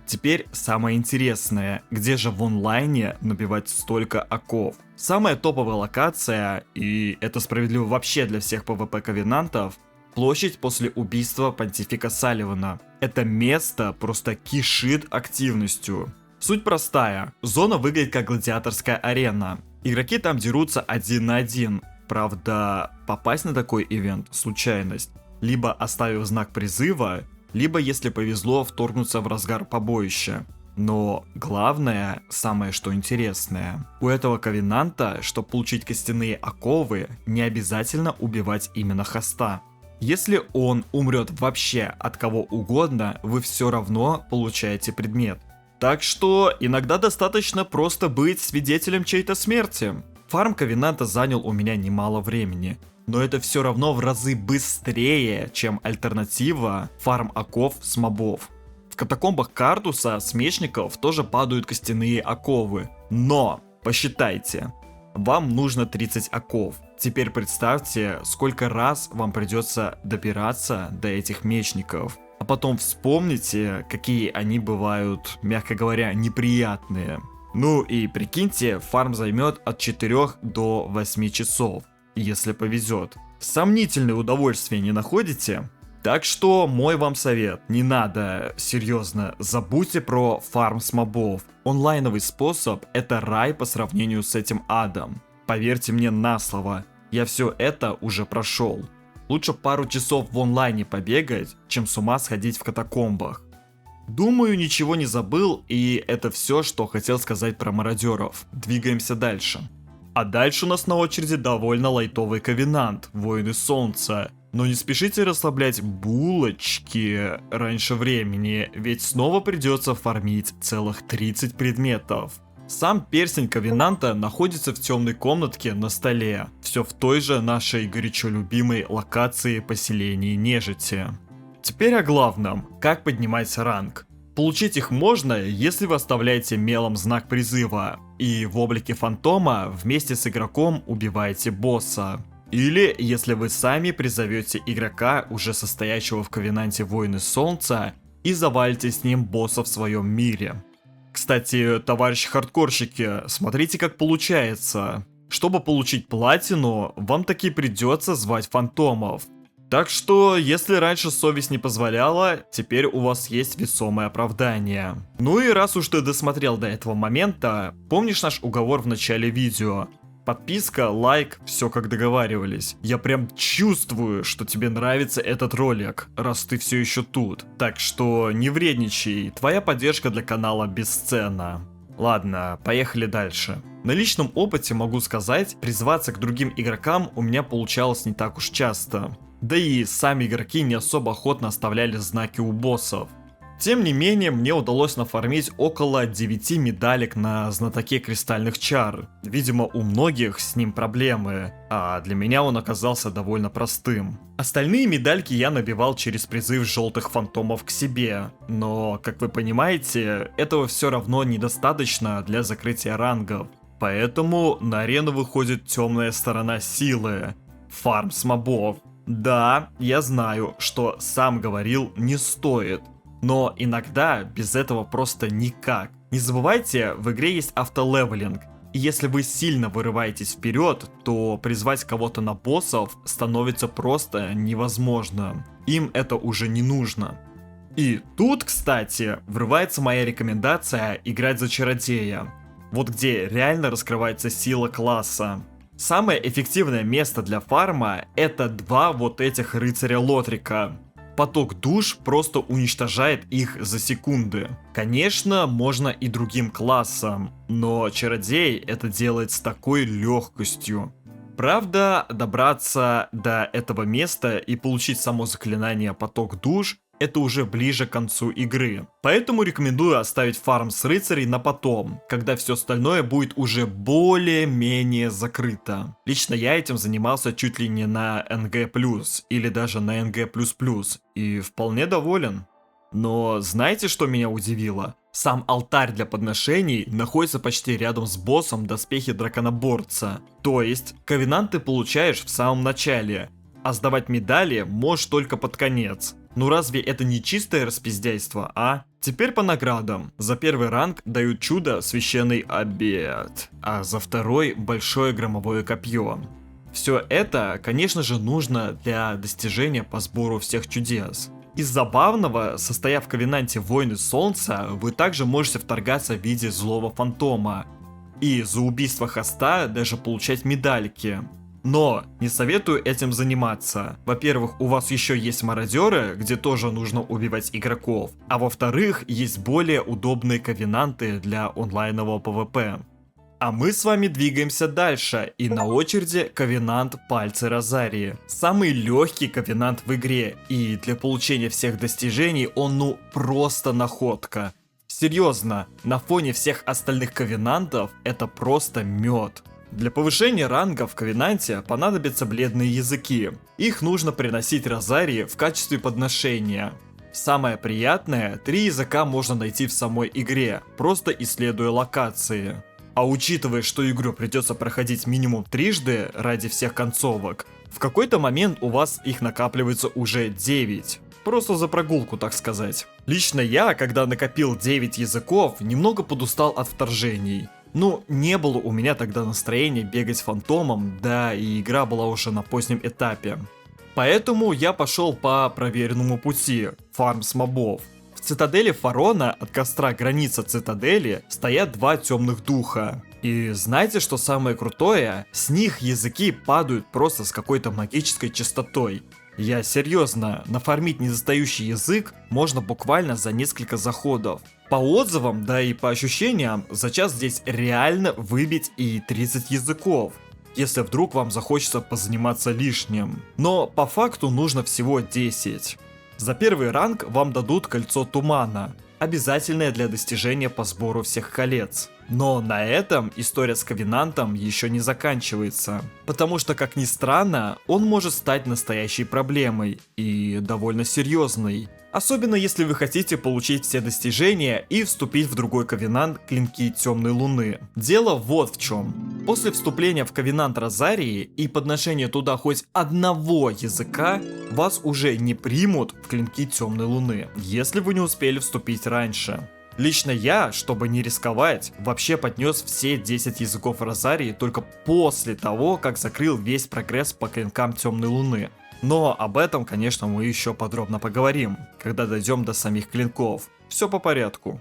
Теперь самое интересное, где же в онлайне набивать столько оков? Самая топовая локация, и это справедливо вообще для всех PvP ковенантов, площадь после убийства понтифика Салливана. Это место просто кишит активностью. Суть простая. Зона выглядит как гладиаторская арена. Игроки там дерутся 1 на 1. Правда, попасть на такой ивент – случайность. Либо оставив знак призыва, либо, если повезло, вторгнуться в разгар побоища. Но главное, самое что интересное, у этого ковенанта, чтобы получить костяные оковы, не обязательно убивать именно хоста. Если он умрет вообще от кого угодно, вы все равно получаете предмет. Так что иногда достаточно просто быть свидетелем чьей-то смерти. Фарм ковенанта занял у меня немало времени, но это все равно в разы быстрее, чем альтернатива фарм оков с мобов. В катакомбах Картуса с мечников тоже падают костяные оковы, но посчитайте. Вам нужно 30 оков. Теперь представьте, сколько раз вам придется добираться до этих мечников. А потом вспомните, какие они бывают, мягко говоря, неприятные. Ну и прикиньте, фарм займет от 4 до 8 часов, если повезет. Сомнительное удовольствие, не находите? Так что мой вам совет, не надо, серьезно, забудьте про фарм с мобов. Онлайновый способ — это рай по сравнению с этим адом. Поверьте мне на слово, я все это уже прошел. Лучше пару часов в онлайне побегать, чем с ума сходить в катакомбах. Думаю, ничего не забыл, и это все, что хотел сказать про мародеров. Двигаемся дальше. А дальше у нас на очереди довольно лайтовый ковенант, воины солнца. Но не спешите расслаблять булочки раньше времени, ведь снова придется фармить целых 30 предметов. Сам перстень ковенанта находится в темной комнатке на столе, все в той же нашей горячо любимой локации поселения нежити. Теперь о главном, как поднимать ранг. Получить их можно, если вы оставляете мелом знак призыва, и в облике фантома вместе с игроком убиваете босса. Или если вы сами призовете игрока, уже состоящего в ковенанте Воины Солнца, и завалите с ним босса в своем мире. Кстати, товарищи хардкорщики, смотрите, как получается. Чтобы получить платину, вам таки придется звать фантомов. Так что, если раньше совесть не позволяла, теперь у вас есть весомое оправдание. Ну и раз уж ты досмотрел до этого момента, помнишь наш уговор в начале видео? Подписка, лайк, все как договаривались. Я прям чувствую, что тебе нравится этот ролик, раз ты все еще тут. Так что не вредничай, твоя поддержка для канала бесценна. Ладно, поехали дальше. На личном опыте могу сказать, призываться к другим игрокам у меня получалось не так уж часто. Да и сами игроки не особо охотно оставляли знаки у боссов. Тем не менее, мне удалось нафармить около 9 медалек на знатоке кристальных чар. Видимо, у многих с ним проблемы, а для меня он оказался довольно простым. Остальные медальки я набивал через призыв желтых фантомов к себе, но, как вы понимаете, этого все равно недостаточно для закрытия рангов. Поэтому на арену выходит темная сторона силы — фарм с мобов. Да, я знаю, что сам говорил, не стоит. Но иногда без этого просто никак. Не забывайте, в игре есть автолевелинг. И если вы сильно вырываетесь вперед, то призвать кого-то на боссов становится просто невозможно. Им это уже не нужно. И тут, кстати, врывается моя рекомендация играть за чародея. Вот где реально раскрывается сила класса. Самое эффективное место для фарма — это два вот этих рыцаря Лотрика. Поток душ просто уничтожает их за секунды. Конечно, можно и другим классом, но чародей это делает с такой легкостью. Правда, добраться до этого места и получить само заклинание поток душ — это уже ближе к концу игры. Поэтому рекомендую оставить фарм с рыцарей на потом, когда все остальное будет уже более-менее закрыто. Лично я этим занимался чуть ли не на НГ+, или даже на НГ++, и вполне доволен. Но знаете, что меня удивило? Сам алтарь для подношений находится почти рядом с боссом доспехи драконоборца. То есть, ковенант ты получаешь в самом начале, а сдавать медали можешь только под конец. Ну разве это не чистое распиздяйство, а? Теперь по наградам. За первый ранг дают чудо священный обед, а за второй большое громовое копье. Все это, конечно же, нужно для достижения по сбору всех чудес. Из забавного, состояв в ковенанте Воины Солнца, вы также можете вторгаться в виде злого фантома. И за убийство хоста даже получать медальки. Но не советую этим заниматься. Во-первых, у вас еще есть мародеры, где тоже нужно убивать игроков. А во-вторых, есть более удобные ковенанты для онлайнового ПВП. А мы с вами двигаемся дальше, и на очереди ковенант Пальцы Розарии. Самый легкий ковенант в игре, и для получения всех достижений он ну просто находка. Серьезно, на фоне всех остальных ковенантов это просто мед. Для повышения ранга в ковенанте понадобятся бледные языки. Их нужно приносить Розарии в качестве подношения. Самое приятное, 3 языка можно найти в самой игре, просто исследуя локации. А учитывая, что игру придется проходить минимум трижды ради всех концовок, в какой-то момент у вас их накапливается уже 9. Просто за прогулку, так сказать. Лично я, когда накопил 9 языков, немного подустал от вторжений. Ну, не было у меня тогда настроения бегать фантомом, да и игра была уже на позднем этапе. Поэтому я пошел по проверенному пути – фарм с мобов. В цитадели Фарона от костра граница цитадели стоят 2 темных духа. И знаете, что самое крутое? С них языки падают просто с какой-то магической частотой. Я серьезно, нафармить недостающий язык можно буквально за несколько заходов. По отзывам, да и по ощущениям, за час здесь реально выбить и 30 языков, если вдруг вам захочется позаниматься лишним. Но по факту нужно всего 10. За первый ранг вам дадут кольцо тумана, обязательное для достижения по сбору всех колец. Но на этом история с Ковенантом еще не заканчивается, потому что, как ни странно, он может стать настоящей проблемой и довольно серьезной. Особенно если вы хотите получить все достижения и вступить в другой Ковенант Клинки Темной Луны. Дело вот в чем. После вступления в Ковенант Розарии и подношения туда хоть одного языка, вас уже не примут в Клинки Темной Луны, если вы не успели вступить раньше. Лично я, чтобы не рисковать, вообще поднес все 10 языков Розарии только после того, как закрыл весь прогресс по Клинкам Темной Луны. Но об этом, конечно, мы еще подробно поговорим, когда дойдем до самих клинков. Все по порядку.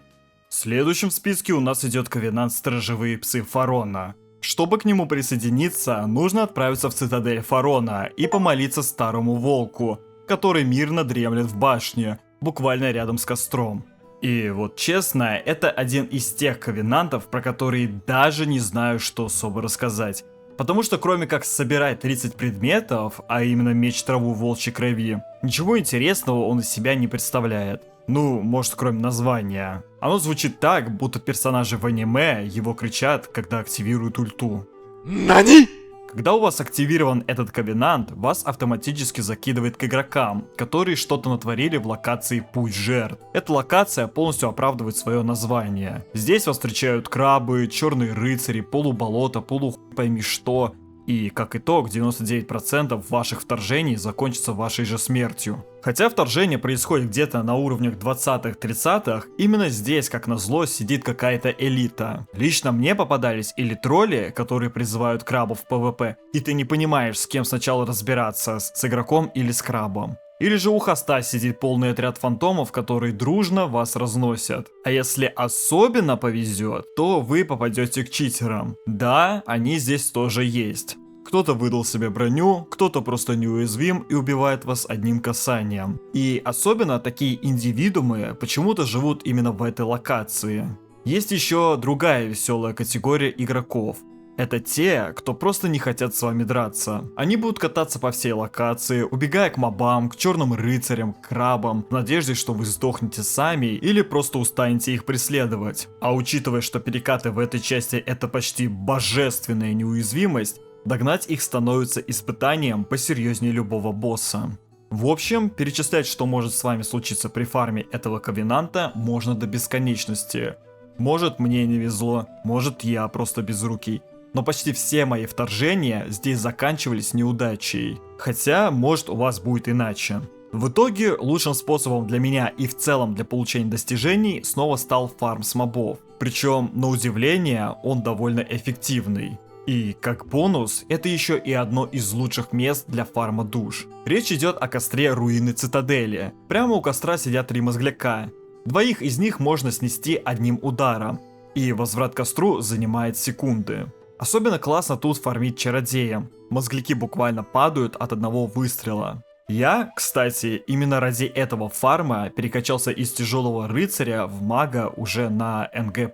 Следующим в списке у нас идет Ковенант Сторожевые Псы Фарона. Чтобы к нему присоединиться, нужно отправиться в цитадель Фарона и помолиться Старому Волку, который мирно дремлет в башне, буквально рядом с костром. И вот честно, это один из тех ковенантов, про которые даже не знаю, что особо рассказать. Потому что кроме как собирать 30 предметов, а именно меч траву волчьей крови, ничего интересного он из себя не представляет. Ну, может, кроме названия. Оно звучит так, будто персонажи в аниме его кричат, когда активируют ульту. Нани? Когда у вас активирован этот ковенант, вас автоматически закидывает к игрокам, которые что-то натворили в локации Путь Жертв. Эта локация полностью оправдывает свое название. Здесь вас встречают крабы, черные рыцари, полуболото, пойми что. И, как итог, 99% ваших вторжений закончится вашей же смертью. Хотя вторжение происходит где-то на уровнях 20-30-х, именно здесь, как назло, сидит какая-то элита. Лично мне попадались или тролли, которые призывают крабов в ПВП, и ты не понимаешь, с кем сначала разбираться, с игроком или с крабом. Или же у хоста сидит полный отряд фантомов, которые дружно вас разносят. А если особенно повезет, то вы попадете к читерам. Да, они здесь тоже есть. Кто-то выдал себе броню, кто-то просто неуязвим и убивает вас одним касанием. И особенно такие индивидуумы почему-то живут именно в этой локации. Есть еще другая веселая категория игроков. Это те, кто просто не хотят с вами драться. Они будут кататься по всей локации, убегая к мобам, к черным рыцарям, к крабам, в надежде, что вы сдохнете сами или просто устанете их преследовать. А учитывая, что перекаты в этой части это почти божественная неуязвимость, догнать их становится испытанием посерьезнее любого босса. В общем, перечислять, что может с вами случиться при фарме этого ковенанта, можно до бесконечности. Может, мне не везло, может, я просто безрукий. Но почти все мои вторжения здесь заканчивались неудачей. Хотя, может, у вас будет иначе. В итоге, лучшим способом для меня и в целом для получения достижений снова стал фарм с мобов. Причем, на удивление, он довольно эффективный. И, как бонус, это еще и одно из лучших мест для фарма душ. Речь идет о костре руины цитадели. Прямо у костра сидят 3 мозгляка. 2 из них можно снести одним ударом. И возврат к костру занимает секунды. Особенно классно тут фармить чародеем. Мозгляки буквально падают от одного выстрела. Я, кстати, именно ради этого фарма перекачался из тяжелого рыцаря в мага уже на НГ++.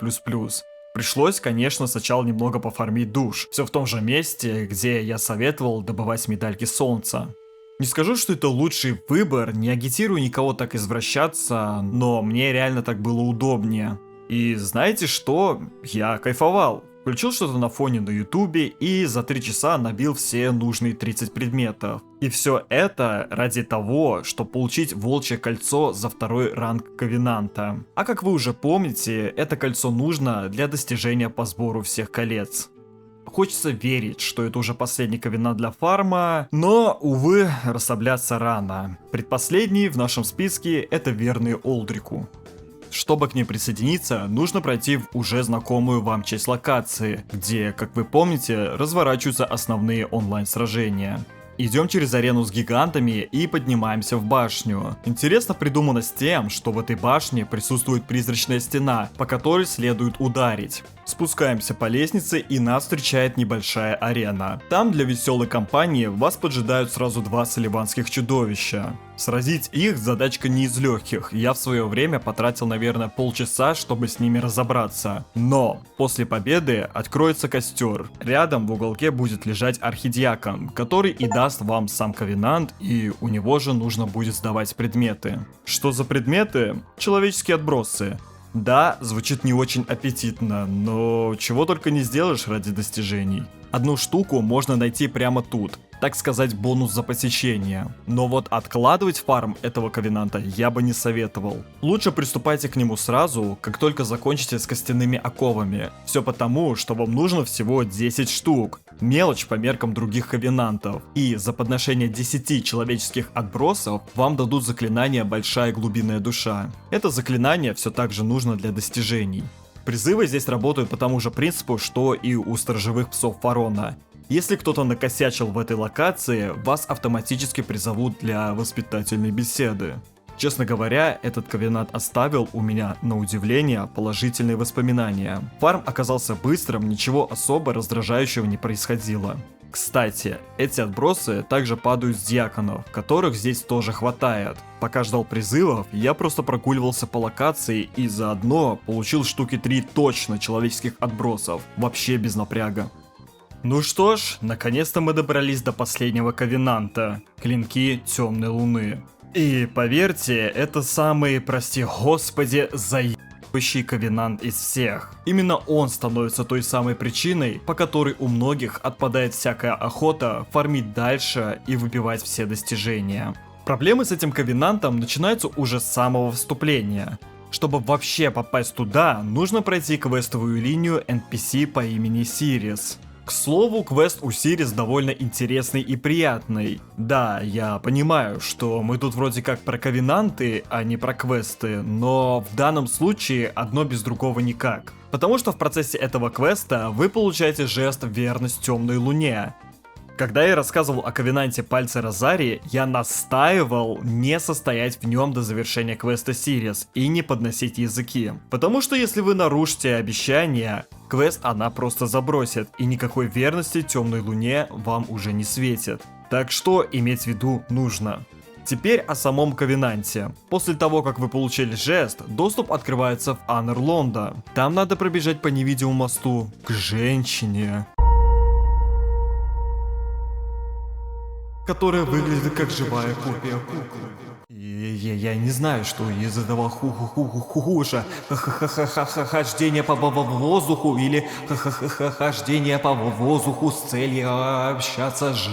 Пришлось, конечно, сначала немного пофармить душ. Все в том же месте, где я советовал добывать медальки солнца. Не скажу, что это лучший выбор, не агитирую никого так извращаться, но мне реально так было удобнее. И знаете что? Я кайфовал. Включил что-то на фоне на ютубе и за 3 часа набил все нужные 30 предметов. И все это ради того, чтобы получить волчье кольцо за 2-й ранг ковенанта. А как вы уже помните, это кольцо нужно для достижения по сбору всех колец. Хочется верить, что это уже последний ковенант для фарма, но, увы, расслабляться рано. Предпоследний в нашем списке это верный Олдрику. Чтобы к ним присоединиться, нужно пройти в уже знакомую вам часть локации, где, как вы помните, разворачиваются основные онлайн-сражения. Идем через арену с гигантами и поднимаемся в башню. Интересно придумано с тем, что в этой башне присутствует призрачная стена, по которой следует ударить. Спускаемся по лестнице, и нас встречает небольшая арена. Там для веселой компании вас поджидают сразу два салливанских чудовища. Сразить их задачка не из легких, я в свое время потратил, наверное, полчаса, чтобы с ними разобраться. Но после победы откроется костер. Рядом в уголке будет лежать архидиакон, который и даст вам сам ковенант, и у него же нужно будет сдавать предметы. Что за предметы? Человеческие отбросы. Да, звучит не очень аппетитно, но чего только не сделаешь ради достижений. Одну штуку можно найти прямо тут, так сказать, бонус за посещение. Но вот откладывать фарм этого ковенанта я бы не советовал. Лучше приступайте к нему сразу, как только закончите с костяными оковами. Все потому, что вам нужно всего 10 штук. Мелочь по меркам других ковенантов. И за подношение 10 человеческих отбросов вам дадут заклинание «Большая глубинная душа». Это заклинание все так же нужно для достижений. Призывы здесь работают по тому же принципу, что и у сторожевых псов Фарона. Если кто-то накосячил в этой локации, вас автоматически призовут для воспитательной беседы. Честно говоря, этот ковенант оставил у меня, на удивление, положительные воспоминания. Фарм оказался быстрым, ничего особо раздражающего не происходило. Кстати, эти отбросы также падают с диаконов, которых здесь тоже хватает. Пока ждал призывов, я просто прогуливался по локации и заодно получил штуки 3 точно человеческих отбросов, вообще без напряга. Ну что ж, наконец-то мы добрались до последнего ковенанта – клинки Темной Луны. И поверьте, это самый, прости господи, заебущий ковенант из всех. Именно он становится той самой причиной, по которой у многих отпадает всякая охота фармить дальше и выбивать все достижения. Проблемы с этим ковенантом начинаются уже с самого вступления. Чтобы вообще попасть туда, нужно пройти квестовую линию NPC по имени Сирис. К слову, квест у Сирис довольно интересный и приятный. Да, я понимаю, что мы тут вроде как про ковенанты, а не про квесты, но в данном случае одно без другого никак. Потому что в процессе этого квеста вы получаете жест «Верность Темной Луне». Когда я рассказывал о ковенанте Пальца Розарии, я настаивал не состоять в нем до завершения квеста Сирис и не подносить языки. Потому что если вы нарушите обещание, квест она просто забросит, и никакой верности Темной Луне вам уже не светит. Так что иметь в виду нужно. Теперь о самом ковенанте. После того, как вы получили жест, доступ открывается в Аннерлонда. Там надо пробежать по невидимому мосту к женщине, которая выглядит как живая копия куклы. Я не знаю, что ей задавал хуже. Хождение по воздуху или хождение по воздуху с целью общаться с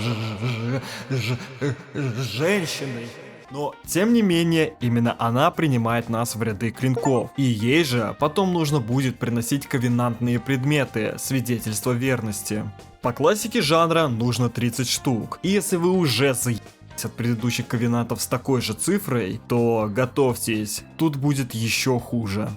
женщиной. Но, тем не менее, именно она принимает нас в ряды клинков. И ей же потом нужно будет приносить ковенантные предметы, свидетельство верности. По классике жанра нужно 30 штук. И если вы уже заебались от предыдущих ковенантов с такой же цифрой, то готовьтесь, тут будет еще хуже.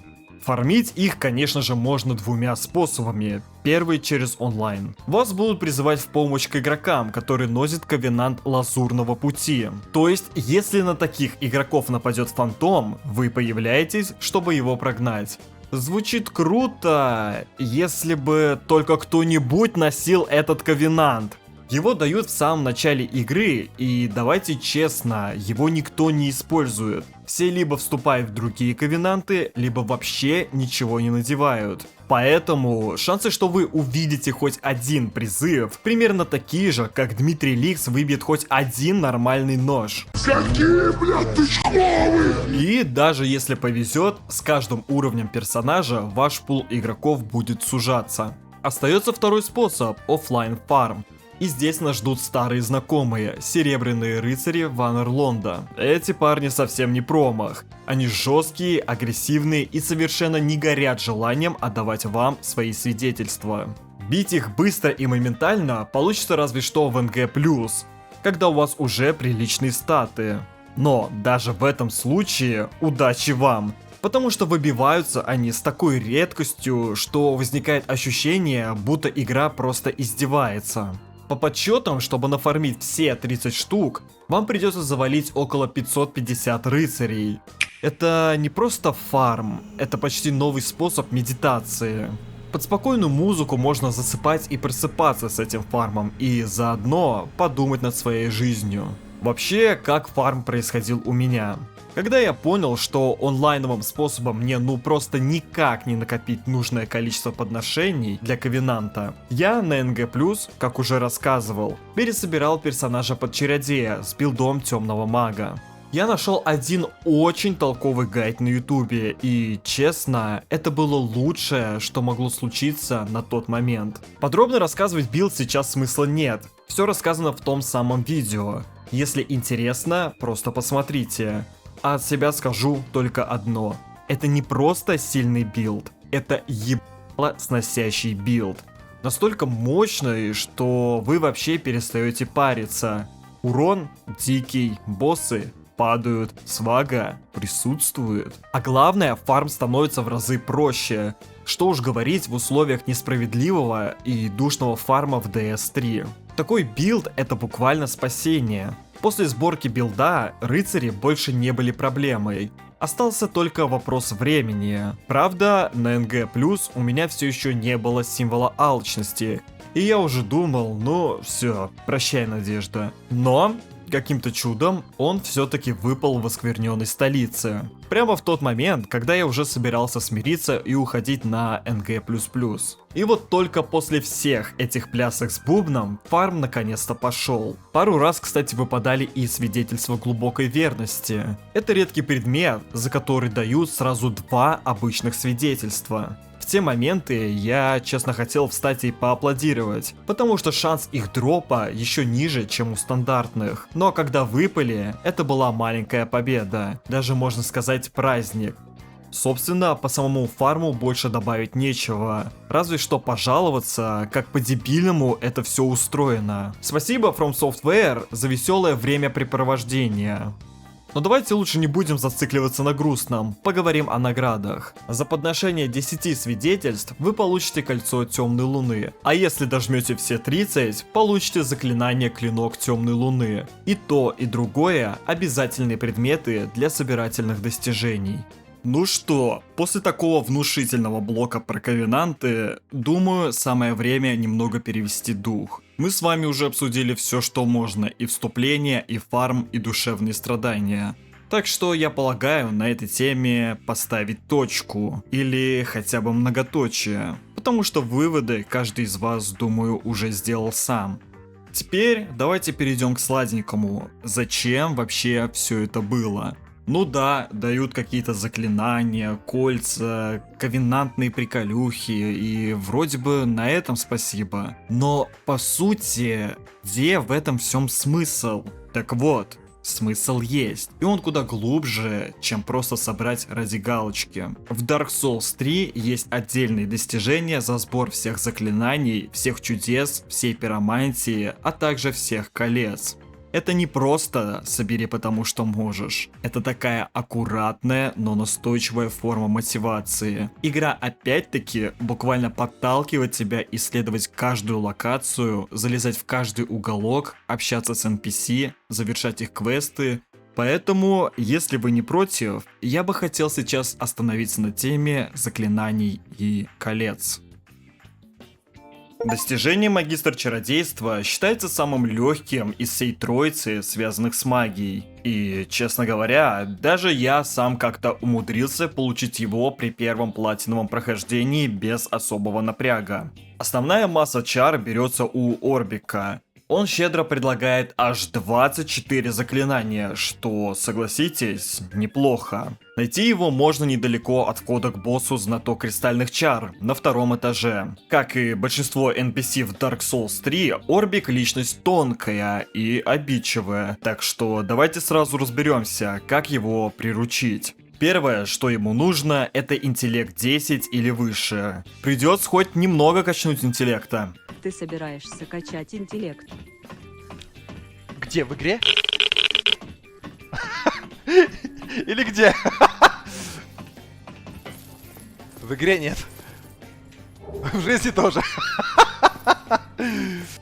Фармить их, конечно же, можно двумя способами. Первый через онлайн. Вас будут призывать в помощь к игрокам, которые носят ковенант Лазурного Пути. То есть, если на таких игроков нападет фантом, вы появляетесь, чтобы его прогнать. Звучит круто, если бы только кто-нибудь носил этот ковенант. Его дают в самом начале игры, и давайте честно, его никто не использует. Все либо вступают в другие ковенанты, либо вообще ничего не надевают. Поэтому шансы, что вы увидите хоть один призыв, примерно такие же, как Дмитрий Ликс выбьет хоть один нормальный нож. Какие, блядь, ты школы! И даже если повезет, с каждым уровнем персонажа ваш пул игроков будет сужаться. Остается второй способ – оффлайн фарм. И здесь нас ждут старые знакомые, серебряные рыцари Ваннерлонда. Эти парни совсем не промах. Они жесткие, агрессивные и совершенно не горят желанием отдавать вам свои свидетельства. Бить их быстро и моментально получится разве что в НГ+, когда у вас уже приличные статы. Но даже в этом случае удачи вам, потому что выбиваются они с такой редкостью, что возникает ощущение, будто игра просто издевается. По подсчетам, чтобы нафармить все 30 штук, вам придется завалить около 550 рыцарей. Это не просто фарм, это почти новый способ медитации. Под спокойную музыку можно засыпать и просыпаться с этим фармом и заодно подумать над своей жизнью. Вообще, как фарм происходил у меня. Когда я понял, что онлайновым способом мне ну просто никак не накопить нужное количество подношений для Ковенанта, я на НГ+, как уже рассказывал, пересобирал персонажа под чародея с билдом темного мага. Я нашел один очень толковый гайд на ютубе, и честно, это было лучшее, что могло случиться на тот момент. Подробно рассказывать билд сейчас смысла нет, все рассказано в том самом видео. Если интересно, просто посмотрите. А от себя скажу только одно. Это не просто сильный билд, это ебало сносящий билд. Настолько мощный, что вы вообще перестаете париться. Урон дикий, боссы падают, свага присутствует. А главное, фарм становится в разы проще. Что уж говорить в условиях несправедливого и душного фарма в DS3. Такой билд это буквально спасение. После сборки билда рыцари больше не были проблемой. Остался только вопрос времени. Правда, на НГ+, у меня все еще не было символа алчности. И я уже думал, ну все, прощай, надежда. Но каким-то чудом он все-таки выпал в оскверненной столице. Прямо в тот момент, когда я уже собирался смириться и уходить на НГ++. И вот только после всех этих плясок с бубном, фарм наконец-то пошел. Пару раз, кстати, выпадали и свидетельства глубокой верности. Это редкий предмет, за который дают сразу 2 обычных свидетельства. В те моменты я, честно, хотел встать и поаплодировать, потому что шанс их дропа еще ниже, чем у стандартных. Но когда выпали, это была маленькая победа, даже можно сказать праздник. Собственно, по самому фарму больше добавить нечего, разве что пожаловаться, как по-дебильному это все устроено. Спасибо From Software за веселое времяпрепровождение. Но давайте лучше не будем зацикливаться на грустном, поговорим о наградах. За подношение 10 свидетельств вы получите кольцо темной луны, а если дожмете все 30, получите заклинание клинок темной луны. И то, и другое обязательные предметы для собирательных достижений. Ну что, после такого внушительного блока про ковенанты, думаю, самое время немного перевести дух. Мы с вами уже обсудили все, что можно, и вступление, и фарм, и душевные страдания. Так что я полагаю на этой теме поставить точку, или хотя бы многоточие, потому что выводы каждый из вас, думаю, уже сделал сам. Теперь давайте перейдем к сладенькому. Зачем вообще все это было? Ну да, дают какие-то заклинания, кольца, ковенантные приколюхи, и вроде бы на этом спасибо. Но по сути, где в этом всем смысл? Так вот, смысл есть, и он куда глубже, чем просто собрать ради галочки. В Dark Souls 3 есть отдельные достижения за сбор всех заклинаний, всех чудес, всей пиромантии, а также всех колец. Это не просто собери потому что можешь. Это такая аккуратная, но настойчивая форма мотивации. Игра опять-таки буквально подталкивает тебя исследовать каждую локацию, залезать в каждый уголок, общаться с NPC, завершать их квесты. Поэтому, если вы не против, я бы хотел сейчас остановиться на теме заклинаний и колец. Достижение магистр чародейства считается самым легким из всей троицы, связанных с магией. И, честно говоря, даже я сам как-то умудрился получить его при первом платиновом прохождении без особого напряга. Основная масса чар берется у Орбика. Он щедро предлагает аж 24 заклинания, что, согласитесь, неплохо. Найти его можно недалеко от входа к боссу Знаток Кристальных Чар, на 2-м этаже. Как и большинство NPC в Dark Souls 3, Орбик личность тонкая и обидчивая, так что давайте сразу разберемся, как его приручить. Первое, что ему нужно, это интеллект 10 или выше. Придется хоть немного качнуть интеллекта. Ты собираешься качать интеллект. Где, в игре? Или где? В игре нет. В жизни тоже.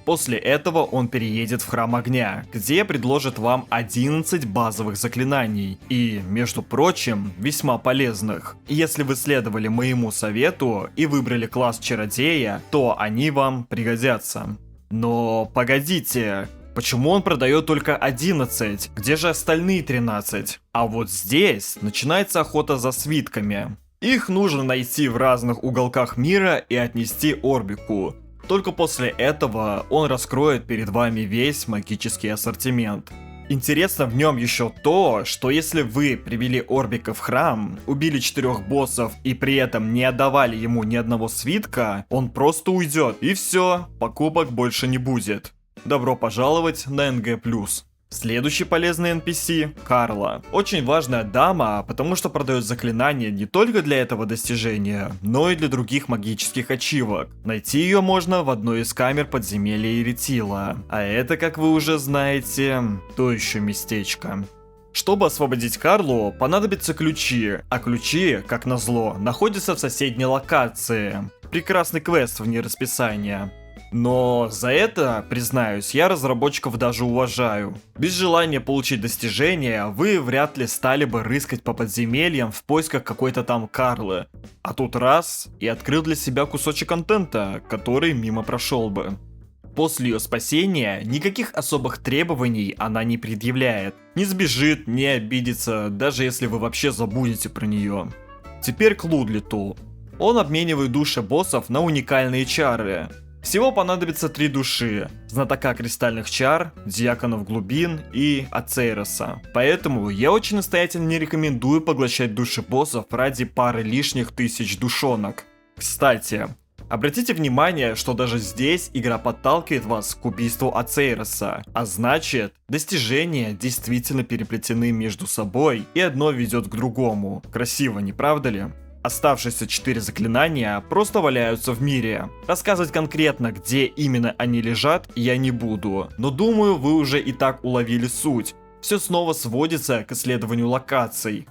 После этого он переедет в Храм Огня, где предложит вам 11 базовых заклинаний. И, между прочим, весьма полезных. Если вы следовали моему совету и выбрали класс Чародея, то они вам пригодятся. Но погодите, почему он продает только 11? Где же остальные 13? А вот здесь начинается охота за свитками. Их нужно найти в разных уголках мира и отнести Орбику. Только после этого он раскроет перед вами весь магический ассортимент. Интересно в нем еще то, что если вы привели Орбика в храм, убили 4 боссов и при этом не отдавали ему ни одного свитка, он просто уйдет и все, покупок больше не будет. Добро пожаловать на НГ+. Следующий полезный NPC – Карла. Очень важная дама, потому что продает заклинания не только для этого достижения, но и для других магических ачивок. Найти ее можно в одной из камер подземелья Иритила. А это, как вы уже знаете, то еще местечко. Чтобы освободить Карлу, понадобятся ключи, а ключи, как назло, находятся в соседней локации. Прекрасный квест вне расписания. Но за это, признаюсь, я разработчиков даже уважаю. Без желания получить достижения, вы вряд ли стали бы рыскать по подземельям в поисках какой-то там Карлы. А тут раз, и открыл для себя кусочек контента, который мимо прошел бы. После ее спасения никаких особых требований она не предъявляет. Не сбежит, не обидится, даже если вы вообще забудете про нее. Теперь к Лудлиту. Он обменивает души боссов на уникальные чары. Всего понадобится 3 души: знатока кристальных чар, диаконов глубин и Ацейроса. Поэтому я очень настоятельно не рекомендую поглощать души боссов ради пары лишних 1000 душонок. Кстати, обратите внимание, что даже здесь игра подталкивает вас к убийству Ацейроса, а значит, достижения действительно переплетены между собой и одно ведет к другому. Красиво, не правда ли? Оставшиеся 4 заклинания просто валяются в мире. Рассказывать конкретно, где именно они лежат, я не буду, но думаю, вы уже и так уловили суть. Все снова сводится к исследованию локаций.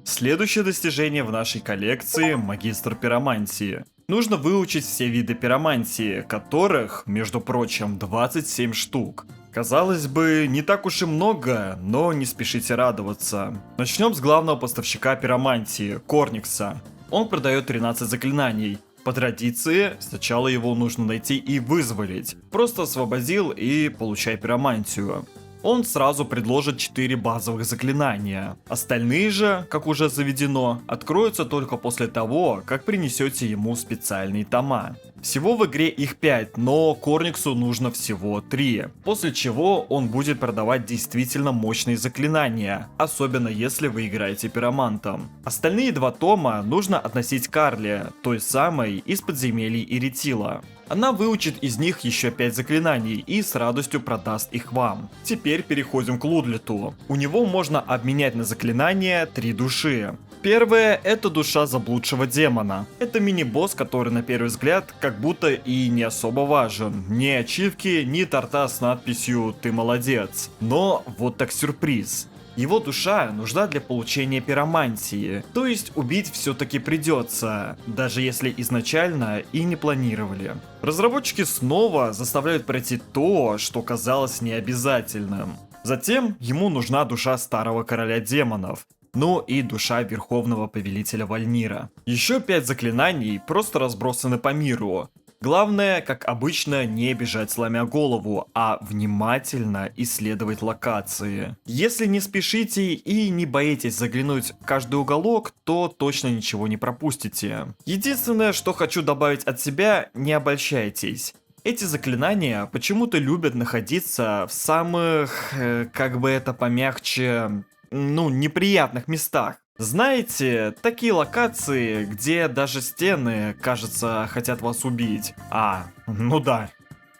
Следующее достижение в нашей коллекции – магистр пиромантии. Нужно выучить все виды пиромантии, которых, между прочим, 27 штук. Казалось бы, не так уж и много, но не спешите радоваться. Начнем с главного поставщика пиромантии – Корникса. Он продает 13 заклинаний. По традиции, сначала его нужно найти и вызволить. Просто освободил и получай пиромантию. Он сразу предложит 4 базовых заклинания. Остальные же, как уже заведено, откроются только после того, как принесете ему специальные тома. Всего в игре их 5, но Корниксу нужно всего 3, после чего он будет продавать действительно мощные заклинания, особенно если вы играете пиромантом. Остальные 2 тома нужно относить Карле, той самой из подземелий Иритила. Она выучит из них еще 5 заклинаний и с радостью продаст их вам. Теперь переходим к Лудлиту. У него можно обменять на заклинания 3 души. Первое – это душа заблудшего демона. Это мини-босс, который на первый взгляд как будто и не особо важен. Ни ачивки, ни торта с надписью «Ты молодец». Но вот так сюрприз. Его душа нужна для получения пиромантии, то есть убить все-таки придется, даже если изначально и не планировали. Разработчики снова заставляют пройти то, что казалось необязательным. Затем ему нужна душа старого короля демонов. Ну и душа Верховного Повелителя Вальнира. Еще 5 заклинаний просто разбросаны по миру. Главное, как обычно, не бежать сломя голову, а внимательно исследовать локации. Если не спешите и не боитесь заглянуть в каждый уголок, то точно ничего не пропустите. Единственное, что хочу добавить от себя, не обольщайтесь. Эти заклинания почему-то любят находиться в самых, как бы это помягче, неприятных местах. Знаете, такие локации, где даже стены, кажется, хотят вас убить. Ну да.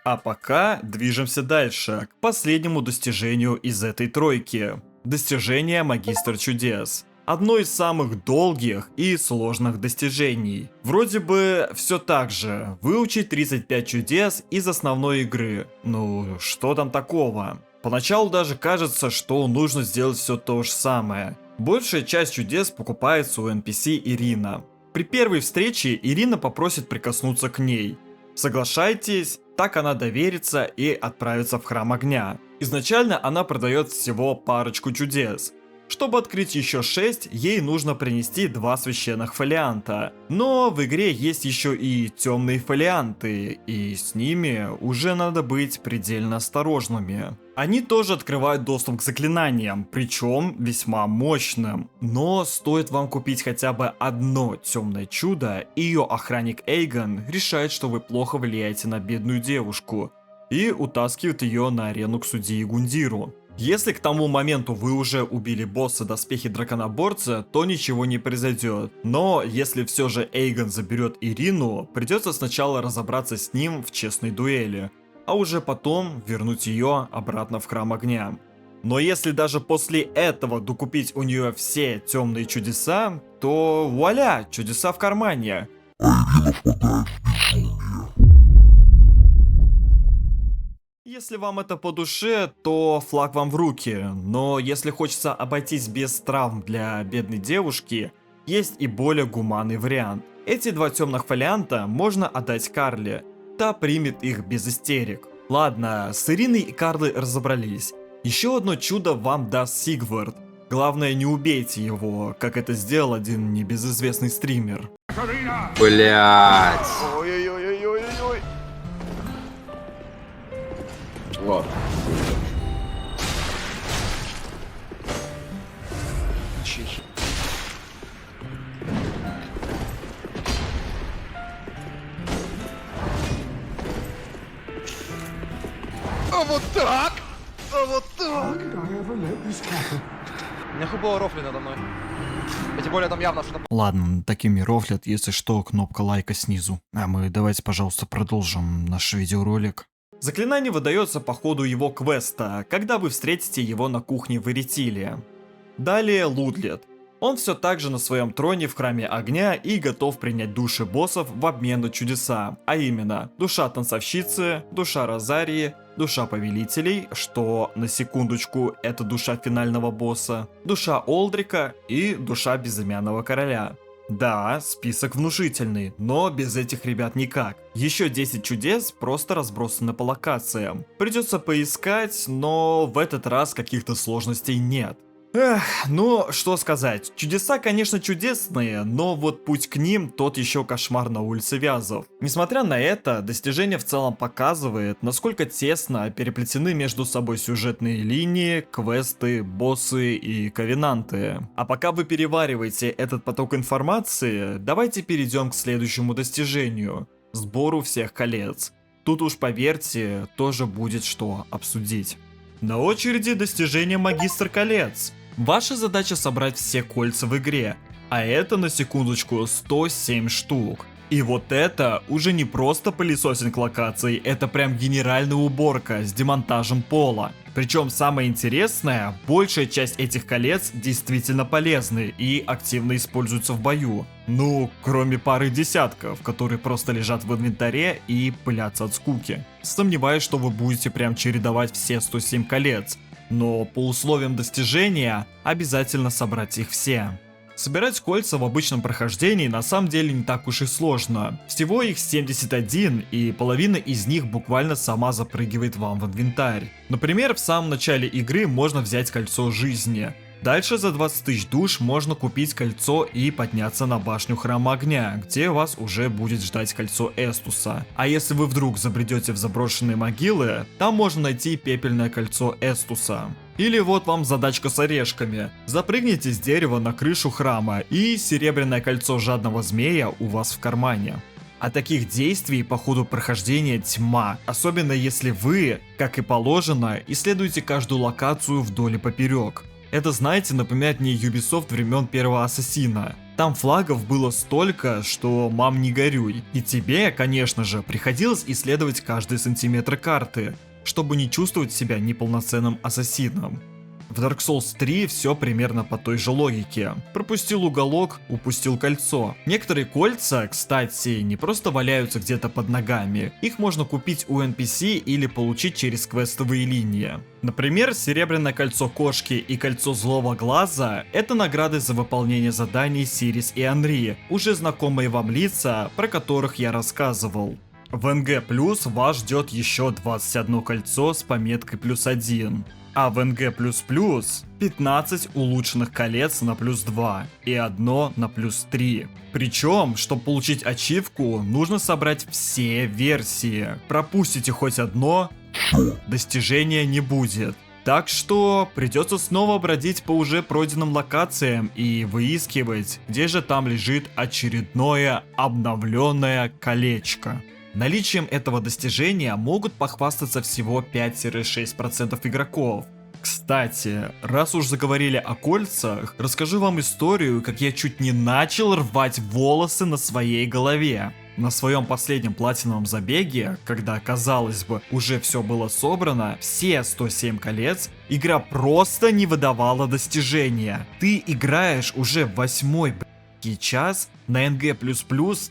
А пока движемся дальше, к последнему достижению из этой тройки. Достижение Магистр Чудес. Одно из самых долгих и сложных достижений. Вроде бы все так же. Выучить 35 чудес из основной игры. Ну, что там такого? Поначалу даже кажется, что нужно сделать все то же самое. Большая часть чудес покупается у NPC Ирина. При первой встрече Ирина попросит прикоснуться к ней. Соглашайтесь, так она доверится и отправится в Храм Огня. Изначально она продает всего парочку чудес. Чтобы открыть еще 6, ей нужно принести 2 священных фолианта. Но в игре есть еще и темные фолианты, и с ними уже надо быть предельно осторожными. Они тоже открывают доступ к заклинаниям, причем весьма мощным. Но стоит вам купить хотя бы одно темное чудо, и ее охранник Эйгон решает, что вы плохо влияете на бедную девушку, и утаскивает ее на арену к судье Гундиру. Если к тому моменту вы уже убили босса доспехи драконоборца, то ничего не произойдет. Но если все же Эйгон заберет Ирину, придется сначала разобраться с ним в честной дуэли, а уже потом вернуть ее обратно в Храм Огня. Но если даже после этого докупить у нее все темные чудеса, то вуаля, чудеса в кармане. Если вам это по душе, то флаг вам в руки, но если хочется обойтись без травм для бедной девушки, есть и более гуманный вариант. Эти 2 темных фолианта можно отдать Карле, та примет их без истерик. Ладно, с Ириной и Карлой разобрались. Еще одно чудо вам даст Сигвард. Главное, не убейте его, как это сделал один небезызвестный стример. Блять. Ой-ой-ой-ой-ой-ой. Вот. А вот так! А вот так! Нахуй было рофли надо мной. И тем более там явно что-то... Ладно, такими рофлят, если что, кнопка лайка снизу. А мы давайте, пожалуйста, продолжим наш видеоролик. Заклинание выдается по ходу его квеста, когда вы встретите его на кухне в Эритиле. Далее Лудлет. Он все так же на своем троне в Храме Огня и готов принять души боссов в обмен на чудеса, а именно душа танцовщицы, душа Розарии, душа повелителей, что на секундочку это душа финального босса, душа Олдрика и душа безымянного короля. Да, список внушительный, но без этих ребят никак. Еще 10 чудес просто разбросаны по локациям. Придется поискать, но в этот раз каких-то сложностей нет. Эх, ну, что сказать, чудеса, конечно, чудесные, но вот путь к ним тот еще кошмар на улице Вязов. Несмотря на это, достижение в целом показывает, насколько тесно переплетены между собой сюжетные линии, квесты, боссы и ковенанты. А пока вы перевариваете этот поток информации, давайте перейдем к следующему достижению – сбору всех колец. Тут уж поверьте, тоже будет что обсудить. На очереди достижение Магистр Колец. Ваша задача собрать все кольца в игре, а это на секундочку 107 штук. И вот это уже не просто пылесосинг локаций, это прям генеральная уборка с демонтажем пола. Причем самое интересное, большая часть этих колец действительно полезны и активно используются в бою. Ну, кроме пары десятков, которые просто лежат в инвентаре и пылятся от скуки. Сомневаюсь, что вы будете прям чередовать все 107 колец, но по условиям достижения обязательно собрать их все. Собирать кольца в обычном прохождении на самом деле не так уж и сложно. Всего их 71, и половина из них буквально сама запрыгивает вам в инвентарь. Например, в самом начале игры можно взять кольцо жизни. Дальше за 20 тысяч душ можно купить кольцо и подняться на башню Храма Огня, где вас уже будет ждать кольцо Эстуса. А если вы вдруг забредете в заброшенные могилы, там можно найти пепельное кольцо Эстуса. Или вот вам задачка с орешками. Запрыгните с дерева на крышу храма, и серебряное кольцо жадного змея у вас в кармане. А таких действий по ходу прохождения тьма, особенно если вы, как и положено, исследуете каждую локацию вдоль и поперек. Это, знаете, напоминает мне Ubisoft времен первого Ассасина. Там флагов было столько, что мам не горюй. И тебе, конечно же, приходилось исследовать каждый сантиметр карты, чтобы не чувствовать себя неполноценным ассасином. В Dark Souls 3 все примерно по той же логике. Пропустил уголок, упустил кольцо. Некоторые кольца, кстати, не просто валяются где-то под ногами. Их можно купить у NPC или получить через квестовые линии. Например, серебряное кольцо кошки и кольцо злого глаза — это награды за выполнение заданий Сирис и Анри, уже знакомые вам лица, про которых я рассказывал. В НГ+, вас ждет еще 21 кольцо с пометкой +1. А в НГ++ 15 улучшенных колец на +2 и одно на +3. Причем, чтобы получить ачивку, нужно собрать все версии. Пропустите хоть одно, достижения не будет. Так что придется снова бродить по уже пройденным локациям и выискивать, где же там лежит очередное обновленное колечко. Наличием этого достижения могут похвастаться всего 5-6% игроков. Кстати, раз уж заговорили о кольцах, расскажу вам историю, как я чуть не начал рвать волосы на своей голове. На своем последнем платиновом забеге, когда, казалось бы, уже все было собрано, все 107 колец, игра просто не выдавала достижения. Ты играешь уже в 8-й час, на НГ++,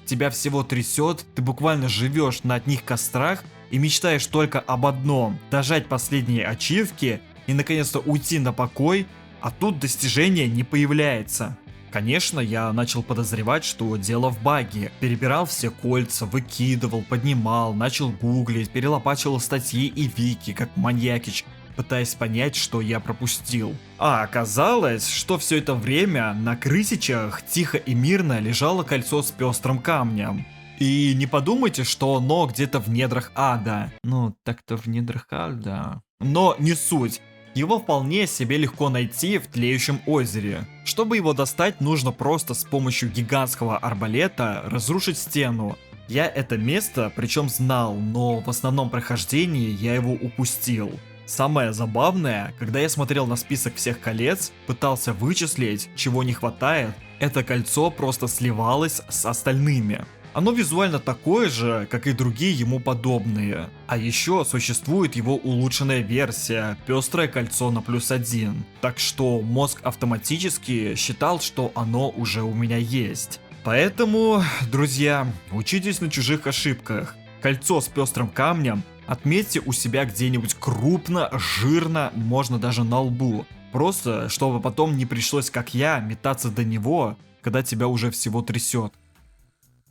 тебя всего трясет, ты буквально живешь на одних кострах и мечтаешь только об одном — дожать последние ачивки и наконец-то уйти на покой, а тут достижение не появляется. Конечно, я начал подозревать, что дело в баге. Перебирал все кольца, выкидывал, поднимал, начал гуглить, перелопачивал статьи и вики, как маньякич, пытаясь понять, что я пропустил. А оказалось, что все это время на крысичах тихо и мирно лежало кольцо с пестрым камнем. И не подумайте, что оно где-то в недрах ада. Ну, так-то в недрах ада. Но не суть. Его вполне себе легко найти в тлеющем озере. Чтобы его достать, нужно просто с помощью гигантского арбалета разрушить стену. Я это место причем знал, но в основном прохождении я его упустил. Самое забавное, когда я смотрел на список всех колец, пытался вычислить, чего не хватает, это кольцо просто сливалось с остальными. Оно визуально такое же, как и другие ему подобные. А еще существует его улучшенная версия, пестрое кольцо на +1. Так что мозг автоматически считал, что оно уже у меня есть. Поэтому, друзья, учитесь на чужих ошибках. Кольцо с пестрым камнем отметьте у себя где-нибудь крупно, жирно, можно даже на лбу. Просто, чтобы потом не пришлось, как я, метаться до него, когда тебя уже всего трясет.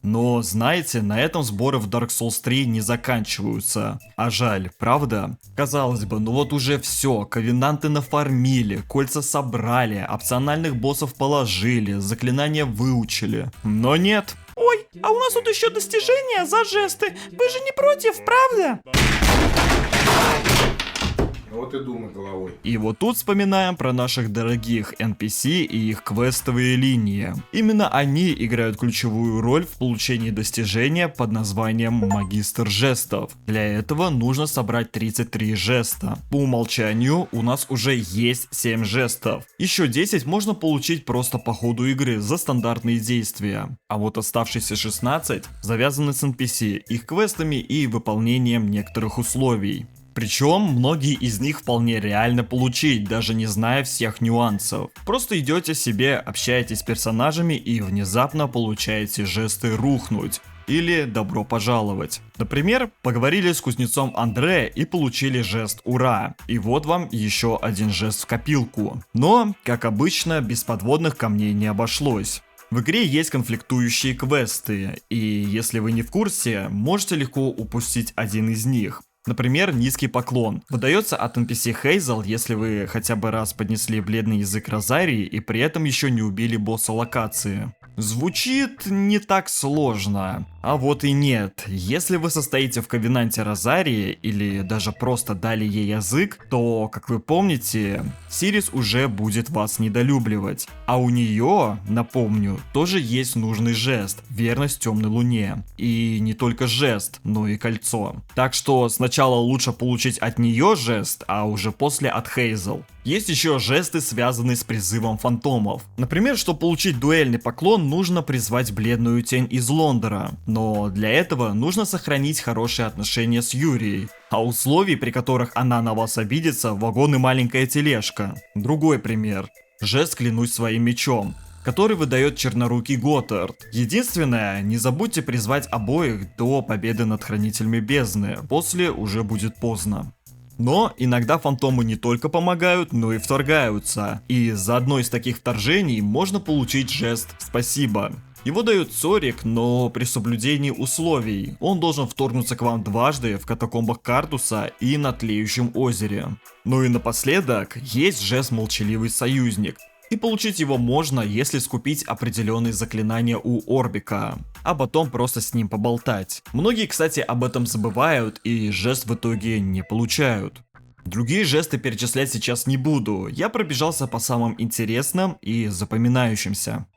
Но, знаете, на этом сборы в Dark Souls 3 не заканчиваются. А жаль, правда? Казалось бы, ну вот уже все, ковенанты нафармили, кольца собрали, опциональных боссов положили, заклинания выучили. Но нет. Ой, а у нас тут еще достижения за жесты. Вы же не против, правда? Вот и думай головой. И вот тут вспоминаем про наших дорогих NPC и их квестовые линии. Именно они играют ключевую роль в получении достижения под названием Магистр жестов. Для этого нужно собрать 33 жеста. По умолчанию у нас уже есть 7 жестов. Еще 10 можно получить просто по ходу игры за стандартные действия. А вот оставшиеся 16 завязаны с NPC, их квестами и выполнением некоторых условий. Причем многие из них вполне реально получить, даже не зная всех нюансов. Просто идете себе, общаетесь с персонажами и внезапно получаете жесты «рухнуть» или «добро пожаловать». Например, поговорили с кузнецом Андре и получили жест «Ура!». И вот вам еще один жест в копилку. Но, как обычно, без подводных камней не обошлось. В игре есть конфликтующие квесты, и если вы не в курсе, можете легко упустить один из них. Например, низкий поклон. Выдается от NPC Хейзел, если вы хотя бы раз поднесли бледный язык Розарии и при этом еще не убили босса локации. Звучит не так сложно. А вот и нет. Если вы состоите в ковенанте Розарии или даже просто дали ей язык, то, как вы помните, Сирис уже будет вас недолюбливать. А у нее, напомню, тоже есть нужный жест — верность темной луне. И не только жест, но и кольцо. Так что сначала лучше получить от нее жест, а уже после от Хейзел. Есть еще жесты, связанные с призывом фантомов. Например, чтобы получить дуэльный поклон, нужно призвать бледную тень из Лондора. Но для этого нужно сохранить хорошие отношения с Юрией. А условий, при которых она на вас обидится, вагон и маленькая тележка. Другой пример. Жест «Клянусь своим мечом», который выдает чернорукий Готард. Единственное, не забудьте призвать обоих до победы над Хранителями Бездны, после уже будет поздно. Но иногда фантомы не только помогают, но и вторгаются. И за одно из таких вторжений можно получить жест «Спасибо». Его дает Цорик, но при соблюдении условий. Он должен вторгнуться к вам дважды в катакомбах Картуса и на Тлеющем озере. Ну и напоследок, есть жест «Молчаливый союзник». И получить его можно, если скупить определенные заклинания у Орбика, а потом просто с ним поболтать. Многие, кстати, об этом забывают и жест в итоге не получают. Другие жесты перечислять сейчас не буду, я пробежался по самым интересным и запоминающимся.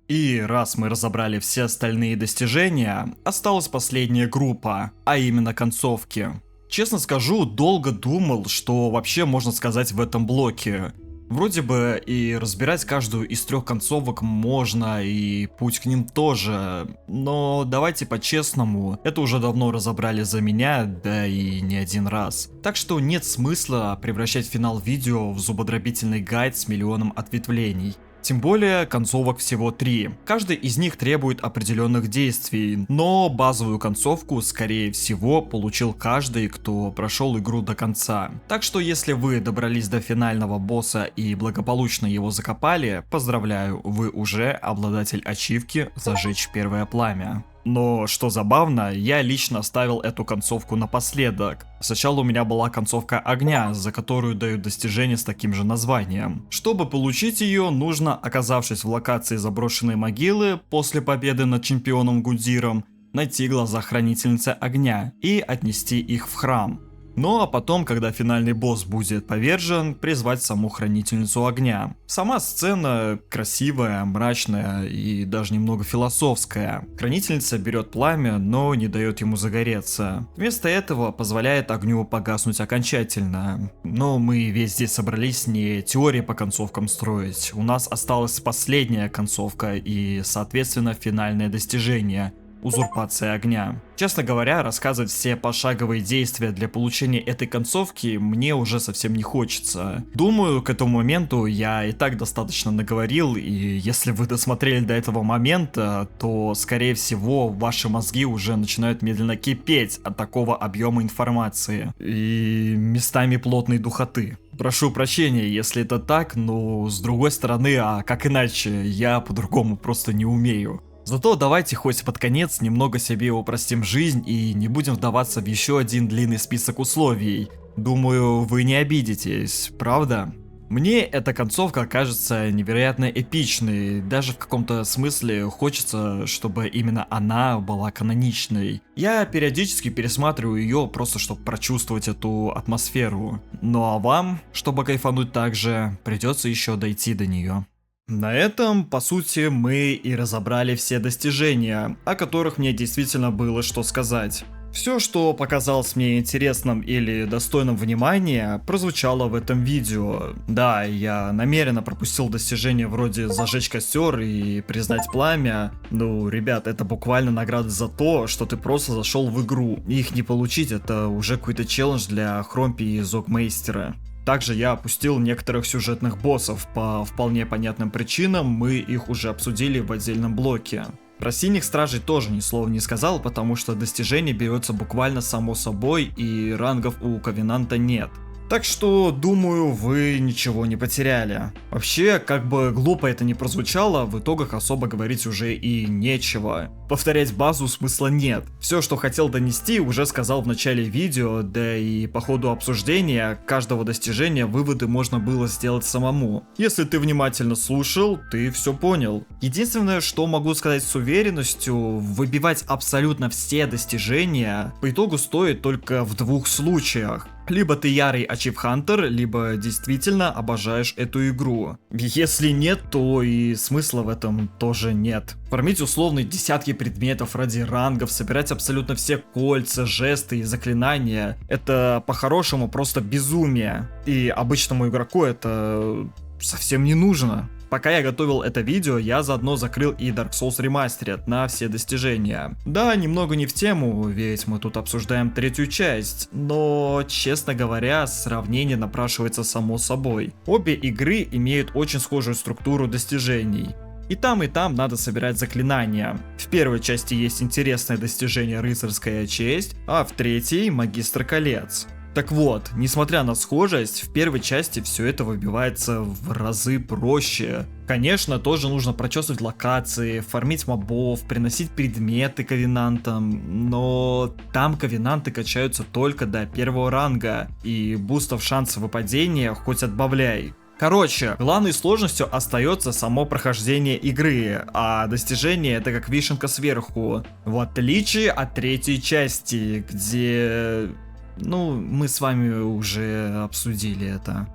И раз мы разобрали все остальные достижения, осталась последняя группа, а именно концовки. Честно скажу, долго думал, что вообще можно сказать в этом блоке. Вроде бы и разбирать каждую из 3 концовок можно, и путь к ним тоже, но давайте по-честному, это уже давно разобрали за меня, да и не один раз. Так что нет смысла превращать финал видео в зубодробительный гайд с миллионом ответвлений. Тем более концовок всего 3. Каждый из них требует определенных действий, но базовую концовку, скорее всего, получил каждый, кто прошел игру до конца. Так что если вы добрались до финального босса и благополучно его закопали, поздравляю, вы уже обладатель ачивки «Зажечь первое пламя». Но, что забавно, я лично оставил эту концовку напоследок. Сначала у меня была концовка огня, за которую дают достижение с таким же названием. Чтобы получить ее, нужно, оказавшись в локации заброшенной могилы после победы над чемпионом Гудзиром, найти глаза хранительницы огня и отнести их в храм. Ну а потом, когда финальный босс будет повержен, призвать саму хранительницу огня. Сама сцена красивая, мрачная и даже немного философская. Хранительница берет пламя, но не дает ему загореться. Вместо этого позволяет огню погаснуть окончательно. Но мы весь здесь собрались не теории по концовкам строить. У нас осталась последняя концовка и, соответственно, финальное достижение. Узурпация огня. Честно говоря, рассказывать все пошаговые действия для получения этой концовки мне уже совсем не хочется. Думаю, к этому моменту я и так достаточно наговорил, и если вы досмотрели до этого момента, то, скорее всего, ваши мозги уже начинают медленно кипеть от такого объема информации и местами плотной духоты. Прошу прощения, если это так, но с другой стороны, а как иначе, я по-другому просто не умею. Зато давайте хоть под конец немного себе упростим жизнь и не будем вдаваться в еще один длинный список условий. Думаю, вы не обидитесь, правда? Мне эта концовка кажется невероятно эпичной, даже в каком-то смысле хочется, чтобы именно она была каноничной. Я периодически пересматриваю ее просто чтобы прочувствовать эту атмосферу. Ну а вам, чтобы кайфануть также, придется еще дойти до нее. На этом, по сути, мы и разобрали все достижения, о которых мне действительно было что сказать. Все, что показалось мне интересным или достойным внимания, прозвучало в этом видео. Да, я намеренно пропустил достижения вроде «Зажечь костер» и «Признать пламя». Ну, ребят, это буквально награда за то, что ты просто зашел в игру. Их не получить — это уже какой-то челлендж для Хромпи и Зогмейстера. Также я опустил некоторых сюжетных боссов по вполне понятным причинам, мы их уже обсудили в отдельном блоке. Про синих стражей тоже ни слова не сказал, потому что достижение берется буквально само собой и рангов у Ковенанта нет. Так что, думаю, вы ничего не потеряли. Вообще, как бы глупо это ни прозвучало, в итогах особо говорить уже и нечего. Повторять базу смысла нет. Все, что хотел донести, уже сказал в начале видео, да и по ходу обсуждения каждого достижения выводы можно было сделать самому. Если ты внимательно слушал, ты все понял. Единственное, что могу сказать с уверенностью, выбивать абсолютно все достижения по итогу стоит только в 2 случаях. Либо ты ярый ачивхантер, либо действительно обожаешь эту игру. Если нет, то и смысла в этом тоже нет. Фармить условные десятки предметов ради рангов, собирать абсолютно все кольца, жесты и заклинания — это по-хорошему просто безумие. И обычному игроку это совсем не нужно. Пока я готовил это видео, я заодно закрыл и Dark Souls Remastered на все достижения. Да, немного не в тему, ведь мы тут обсуждаем третью часть, но, честно говоря, сравнение напрашивается само собой. Обе игры имеют очень схожую структуру достижений. И там надо собирать заклинания. В первой части есть интересное достижение Рыцарская честь, а в третьей Магистр колец. Так вот, несмотря на схожесть, в первой части все это выбивается в разы проще. Конечно, тоже нужно прочесывать локации, фармить мобов, приносить предметы ковенантам, но там ковенанты качаются только до первого ранга, и бустов шанса выпадения хоть отбавляй. Короче, главной сложностью остается само прохождение игры, а достижение это как вишенка сверху, в отличие от третьей части, где... Ну, мы с вами уже обсудили это.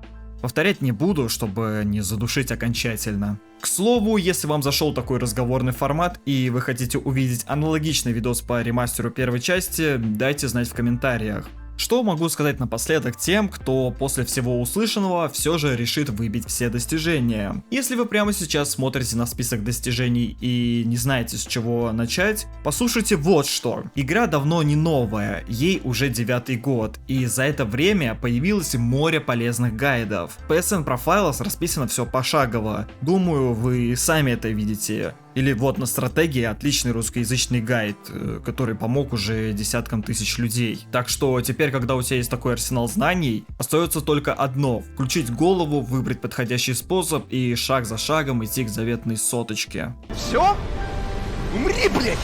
Повторять не буду, чтобы не задушить окончательно. К слову, если вам зашел такой разговорный формат и вы хотите увидеть аналогичный видос по ремастеру первой части, дайте знать в комментариях. Что могу сказать напоследок тем, кто после всего услышанного все же решит выбить все достижения. Если вы прямо сейчас смотрите на список достижений и не знаете, с чего начать, послушайте вот что. Игра давно не новая, ей уже 9-й год, и за это время появилось море полезных гайдов. В PSN Profiles расписано все пошагово, думаю, вы сами это видите. Или вот на стратегии отличный русскоязычный гайд, который помог уже десяткам тысяч людей. Так что теперь, когда у тебя есть такой арсенал знаний, остается только одно: включить голову, выбрать подходящий способ и шаг за шагом идти к заветной соточке. Все? Умри, блядь!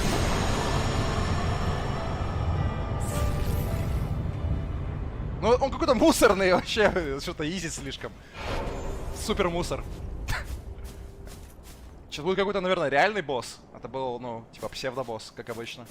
Ну он какой-то мусорный вообще, что-то изи слишком. Супер мусор. Сейчас будет какой-то, наверное, реальный босс. Это был, ну, типа псевдобосс, как обычно.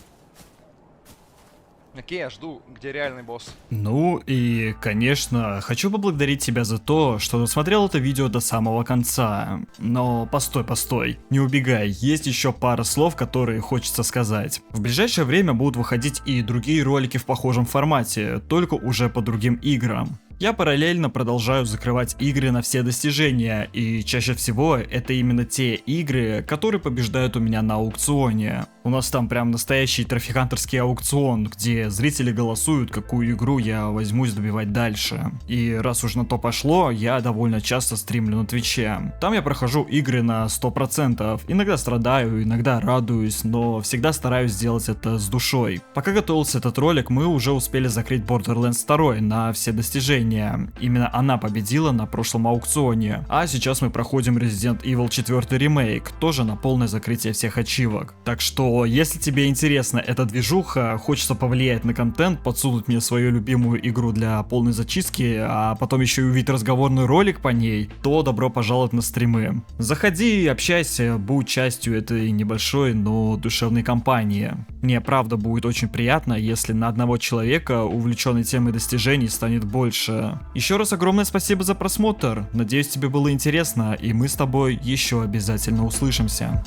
Окей, я жду, где реальный босс. Ну и, конечно, хочу поблагодарить тебя за то, что досмотрел это видео до самого конца. Но постой, не убегай, есть еще пара слов, которые хочется сказать. В ближайшее время будут выходить и другие ролики в похожем формате, только уже по другим играм. Я параллельно продолжаю закрывать игры на все достижения, и чаще всего это именно те игры, которые побеждают у меня на аукционе. У нас там прям настоящий трофихантерский аукцион, где зрители голосуют, какую игру я возьмусь добивать дальше. И раз уж на то пошло, я довольно часто стримлю на Твиче. Там я прохожу игры на 100%, иногда страдаю, иногда радуюсь, но всегда стараюсь сделать это с душой. Пока готовился этот ролик, мы уже успели закрыть Borderlands 2 на все достижения. Именно она победила на прошлом аукционе. А сейчас мы проходим Resident Evil 4 ремейк, тоже на полное закрытие всех ачивок. Так что, если тебе интересна эта движуха, хочется повлиять на контент, подсунуть мне свою любимую игру для полной зачистки, а потом еще и увидеть разговорный ролик по ней, то добро пожаловать на стримы. Заходи, общайся, будь частью этой небольшой, но душевной компании. Мне правда будет очень приятно, если на одного человека, увлеченный темой достижений, станет больше. Еще раз огромное спасибо за просмотр, надеюсь тебе было интересно, и мы с тобой еще обязательно услышимся.